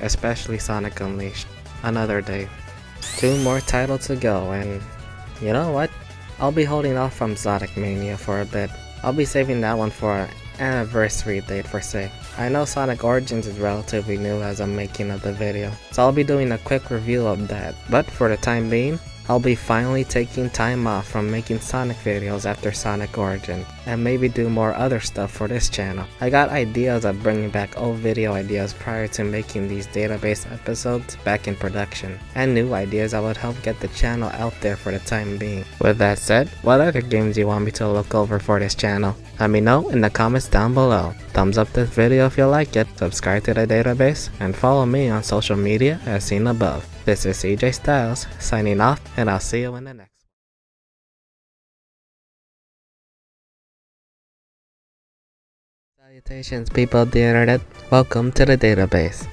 [SPEAKER 1] Especially Sonic Unleashed. Another day. 2 more titles to go, and you know what? I'll be holding off from Sonic Mania for a bit. I'll be saving that one for an anniversary date for say. I know Sonic Origins is relatively new as I'm making of the video, so I'll be doing a quick review of that. But for the time being, I'll be finally taking time off from making Sonic videos after Sonic Origins, and maybe do more other stuff for this channel. I got ideas of bringing back old video ideas prior to making these database episodes back in production, and new ideas that would help get the channel out there for the time being. With that said, what other games do you want me to look over for this channel? Let me know in the comments down below. Thumbs up this video if you like it, subscribe to the database, and follow me on social media as seen above. This is CJ Styles, signing off, and I'll see you in the next one. Salutations people of the internet, welcome to the database.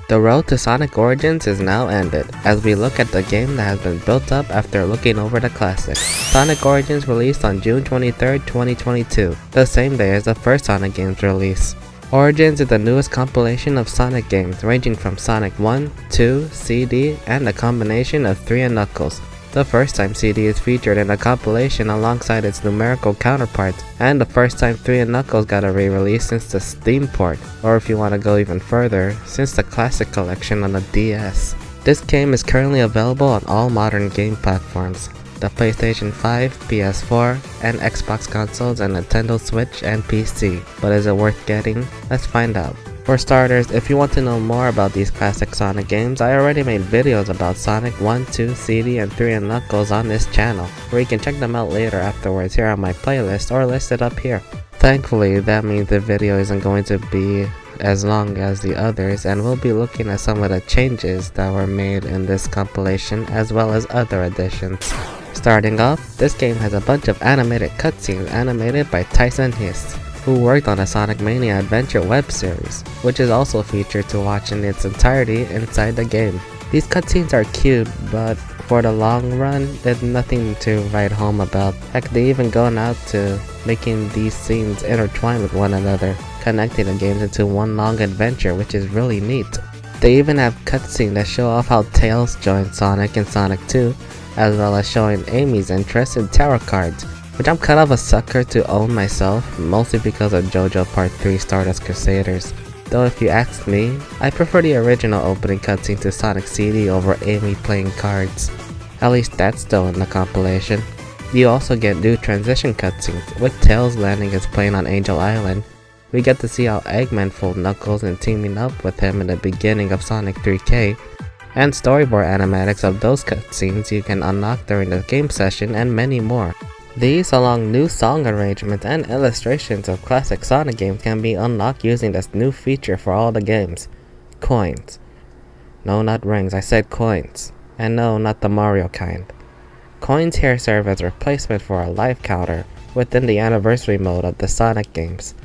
[SPEAKER 1] The road to Sonic Origins is now ended, as we look at the game that has been built up after looking over the classics. Sonic Origins released on June 23rd, 2022, the same day as the first Sonic game's release. Origins is the newest compilation of Sonic games, ranging from Sonic 1, 2, CD, and a combination of 3 and Knuckles. The first time CD is featured in a compilation alongside its numerical counterparts, and the first time 3 and Knuckles got a re-release since the Steam port, or if you want to go even further, since the Classic Collection on the DS. This game is currently available on all modern game platforms. The PlayStation 5, PS4, and Xbox consoles, and Nintendo Switch and PC. But is it worth getting? Let's find out. For starters, if you want to know more about these classic Sonic games, I already made videos about Sonic 1, 2, CD, and 3 and Knuckles on this channel, where you can check them out later afterwards here on my playlist or listed up here. Thankfully, that means the video isn't going to be as long as the others, and we'll be looking at some of the changes that were made in this compilation as well as other additions. Starting off, this game has a bunch of animated cutscenes animated by Tyson Hiss, who worked on the Sonic Mania Adventure web series, which is also featured to watch in its entirety inside the game. These cutscenes are cute, but for the long run, there's nothing to write home about. Heck, they even gone out to making these scenes intertwine with one another, connecting the games into one long adventure, which is really neat. They even have cutscenes that show off how Tails joined Sonic in Sonic 2, as well as showing Amy's interest in tarot cards, which I'm kind of a sucker to own myself, mostly because of JoJo Part 3 Stardust Crusaders. Though if you ask me, I prefer the original opening cutscene to Sonic CD over Amy playing cards. At least that's still in the compilation. You also get new transition cutscenes, with Tails landing his plane on Angel Island. We get to see how Eggman fooled Knuckles and teaming up with him in the beginning of Sonic 3K, and storyboard animatics of those cutscenes you can unlock during the game session, and many more. These, along new song arrangements and illustrations of classic Sonic games, can be unlocked using this new feature for all the games: coins. No, not rings, I said coins. And no, not the Mario kind. Coins here serve as a replacement for a life counter within the anniversary mode of the Sonic games.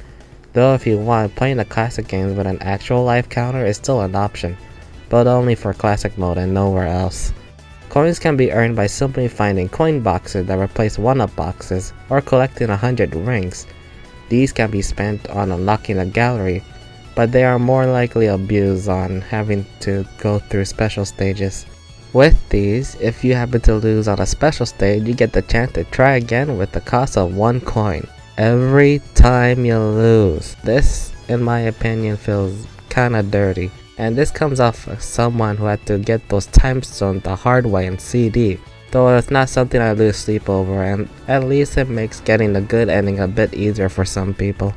[SPEAKER 1] Though if you want, playing the classic games with an actual life counter is still an option, but only for classic mode and nowhere else. Coins can be earned by simply finding coin boxes that replace 1-up boxes, or collecting 100 rings. These can be spent on unlocking a gallery, but they are more likely abused on having to go through special stages. With these, if you happen to lose on a special stage, you get the chance to try again with the cost of 1 coin. Every time you lose. This, in my opinion, feels kinda dirty. And this comes off as someone who had to get those time stones the hard way in CD. Though it's not something I lose sleep over, and at least it makes getting the good ending a bit easier for some people.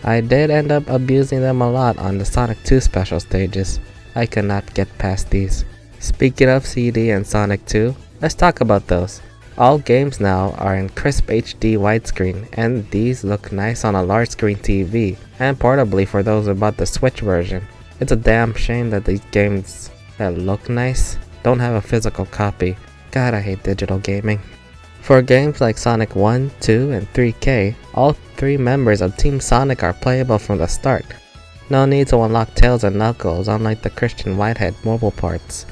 [SPEAKER 1] I did end up abusing them a lot on the Sonic 2 special stages. I could not get past these. Speaking of CD and Sonic 2, let's talk about those. All games now are in crisp HD widescreen, and these look nice on a large screen TV, and portably for those who bought the Switch version. It's a damn shame that these games that look nice don't have a physical copy. God, I hate digital gaming. For games like Sonic 1, 2, and 3K, all 3 members of Team Sonic are playable from the start. No need to unlock Tails and Knuckles, unlike the Christian Whitehead mobile parts.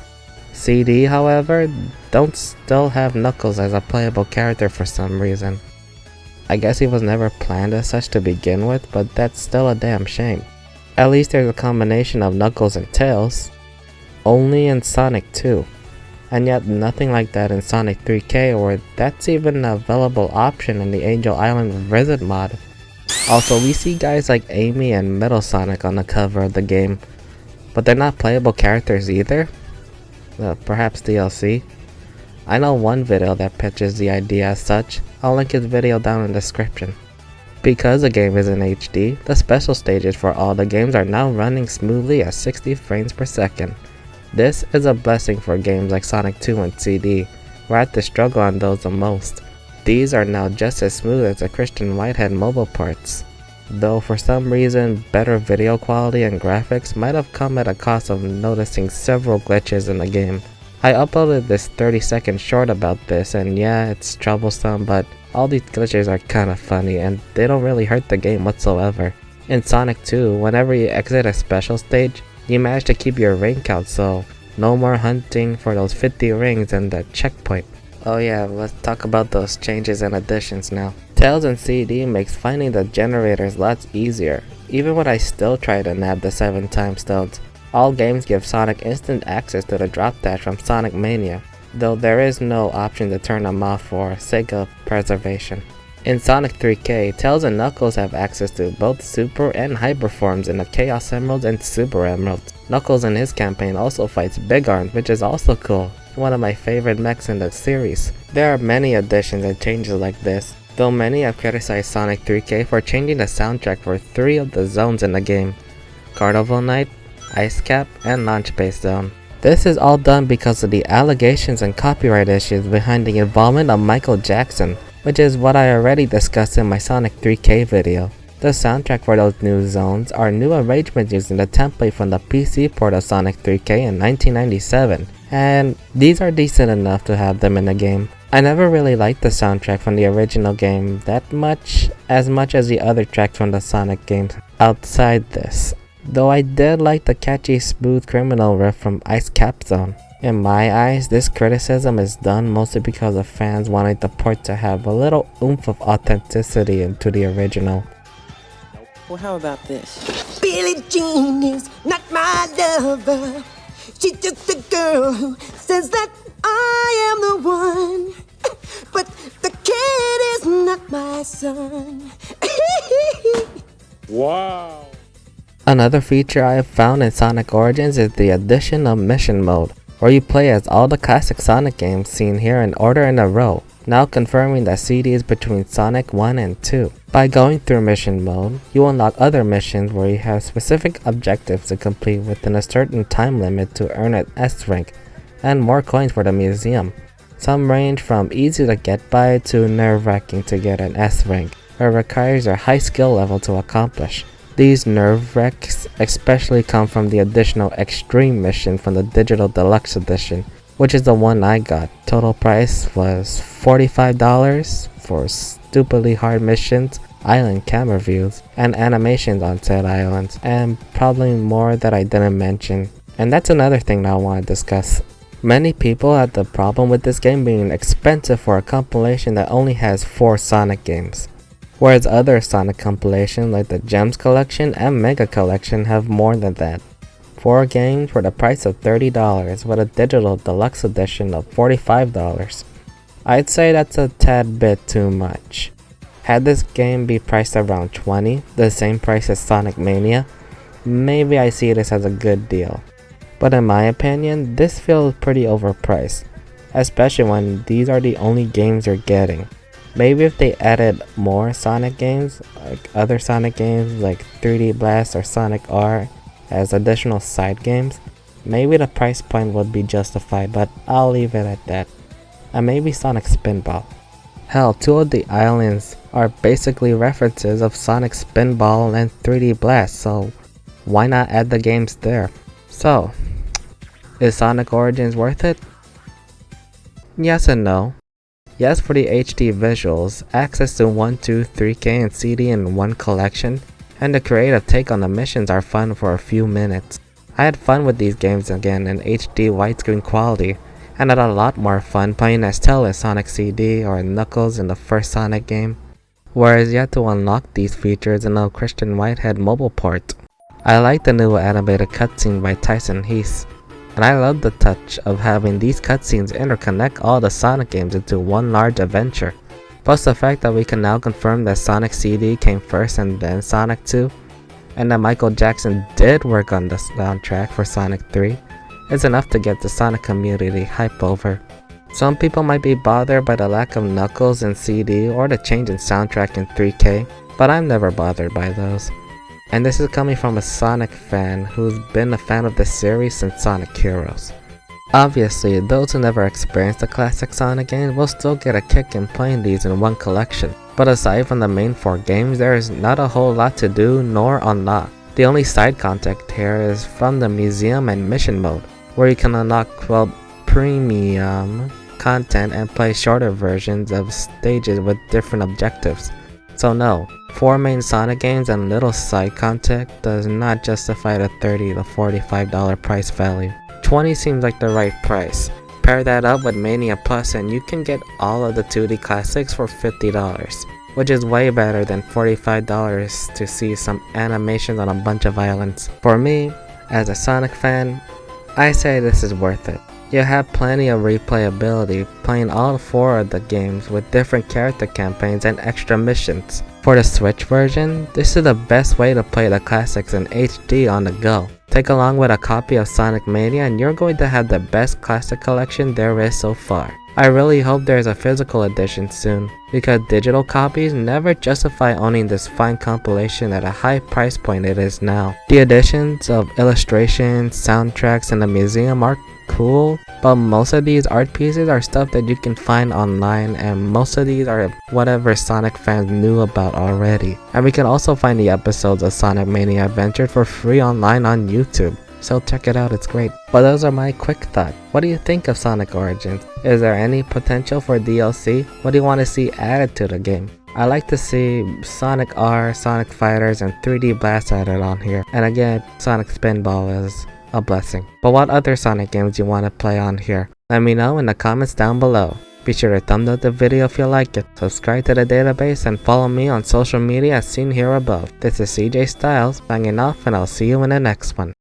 [SPEAKER 1] CD, however, don't still have Knuckles as a playable character for some reason. I guess he was never planned as such to begin with, but that's still a damn shame. At least there's a combination of Knuckles and Tails, only in Sonic 2, and yet nothing like that in Sonic 3K, or that's even an available option in the Angel Island Visit mod. Also, we see guys like Amy and Metal Sonic on the cover of the game, but they're not playable characters either? Perhaps DLC? I know one video that pitches the idea as such. I'll link his video down in the description. Because the game is in HD, the special stages for all the games are now running smoothly at 60 frames per second. This is a blessing for games like Sonic 2 and CD, where I had to struggle on those the most. These are now just as smooth as the Christian Whitehead mobile parts, though for some reason better video quality and graphics might have come at a cost of noticing several glitches in the game. I uploaded this 30-second short about this, and yeah, it's troublesome, but all these glitches are kinda funny and they don't really hurt the game whatsoever. In Sonic 2, whenever you exit a special stage, you manage to keep your ring count, so no more hunting for those 50 rings and the checkpoint. Oh yeah, let's talk about those changes and additions now. Tails and CD makes finding the generators lots easier, even when I still try to nab the 7 time stones. All games give Sonic instant access to the drop dash from Sonic Mania, though there is no option to turn them off for sake of preservation. In Sonic 3K, Tails and Knuckles have access to both Super and Hyper forms in the Chaos Emeralds and Super Emeralds. Knuckles in his campaign also fights Big Arms, which is also cool. One of my favorite mechs in the series. There are many additions and changes like this, though many have criticized Sonic 3K for changing the soundtrack for 3 of the zones in the game. Carnival Night, Ice Cap, and Launch Base Zone. This is all done because of the allegations and copyright issues behind the involvement of Michael Jackson, which is what I already discussed in my Sonic 3K video. The soundtrack for those new zones are new arrangements using the template from the PC port of Sonic 3K in 1997, and these are decent enough to have them in the game. I never really liked the soundtrack from the original game that much as the other tracks from the Sonic games outside this, though I did like the catchy Smooth Criminal riff from Ice Cap Zone. In my eyes, this criticism is done mostly because of fans wanting the port to have a little oomph of authenticity into the original.
[SPEAKER 10] Well, how about this? Billie Jean is not my lover. She's just a girl who says that I am the one. But the kid is not my son.
[SPEAKER 4] Wow.
[SPEAKER 1] Another feature I have found in Sonic Origins is the addition of Mission Mode, where you play as all the classic Sonic games seen here in order in a row, now confirming that CD is between Sonic 1 and 2. By going through Mission Mode, you unlock other missions where you have specific objectives to complete within a certain time limit to earn an S rank, and more coins for the museum. Some range from easy to get by to nerve-wracking to get an S rank, where it requires a high skill level to accomplish. These nerve wrecks especially come from the additional Extreme mission from the Digital Deluxe Edition, which is the one I got. Total price was $45 for stupidly hard missions, island camera views, and animations on said islands, and probably more that I didn't mention. And that's another thing that I want to discuss. Many people had the problem with this game being expensive for a compilation that only has 4 Sonic games, whereas other Sonic compilations like the Gems Collection and Mega Collection have more than that. 4 games for the price of $30 with a Digital Deluxe Edition of $45. I'd say that's a tad bit too much. Had this game be priced around $20, the same price as Sonic Mania, maybe I see this as a good deal. But in my opinion, this feels pretty overpriced, especially when these are the only games you're getting. Maybe if they added more Sonic games, like other Sonic games like 3D Blast or Sonic R as additional side games, maybe the price point would be justified, but I'll leave it at that. And maybe Sonic Spinball. Hell, 2 of the islands are basically references of Sonic Spinball and 3D Blast, so why not add the games there? So, is Sonic Origins worth it? Yes and no. Yes for the HD visuals, access to 1, 2, 3K and CD in one collection, and the creative take on the missions are fun for a few minutes. I had fun with these games again in HD widescreen quality, and had a lot more fun playing as Tail in Sonic CD or Knuckles in the first Sonic game, whereas yet to unlock these features in a Christian Whitehead mobile port. I like the new animated cutscene by Tyson Heath, and I love the touch of having these cutscenes interconnect all the Sonic games into one large adventure. Plus the fact that we can now confirm that Sonic CD came first and then Sonic 2, and that Michael Jackson did work on the soundtrack for Sonic 3, is enough to get the Sonic community hype over. Some people might be bothered by the lack of Knuckles in CD or the change in soundtrack in 3K, but I'm never bothered by those. And this is coming from a Sonic fan who's been a fan of the series since Sonic Heroes. Obviously, those who never experienced the classic Sonic games will still get a kick in playing these in one collection, but aside from the main 4 games, there is not a whole lot to do nor unlock. The only side content here is from the museum and mission mode, where you can unlock premium content and play shorter versions of stages with different objectives. So no, 4 main Sonic games and little side content does not justify the $30 to $45 price value. $20 seems like the right price. Pair that up with Mania Plus and you can get all of the 2D classics for $50, which is way better than $45 to see some animations on a bunch of islands. For me, as a Sonic fan, I say this is worth it. You have plenty of replayability playing all 4 of the games with different character campaigns and extra missions. For the Switch version, this is the best way to play the classics in HD on the go. Take along with a copy of Sonic Mania and you're going to have the best classic collection there is so far. I really hope there's a physical edition soon, because digital copies never justify owning this fine compilation at a high price point it is now. The additions of illustrations, soundtracks, and the museum are cool, but most of these art pieces are stuff that you can find online, and most of these are whatever Sonic fans knew about already. And we can also find the episodes of Sonic Mania Adventure for free online on YouTube, so check it out, it's great. But those are my quick thoughts. What do you think of Sonic Origins? Is there any potential for DLC? What do you want to see added to the game? I like to see Sonic R, Sonic Fighters, and 3D Blast added on here. And again, Sonic Spinball is a blessing. But what other Sonic games you want to play on here? Let me know in the comments down below. Be sure to thumbs up the video if you like it, subscribe to the database, and follow me on social media as seen here above. This is CJ Styles signing off, and I'll see you in the next one.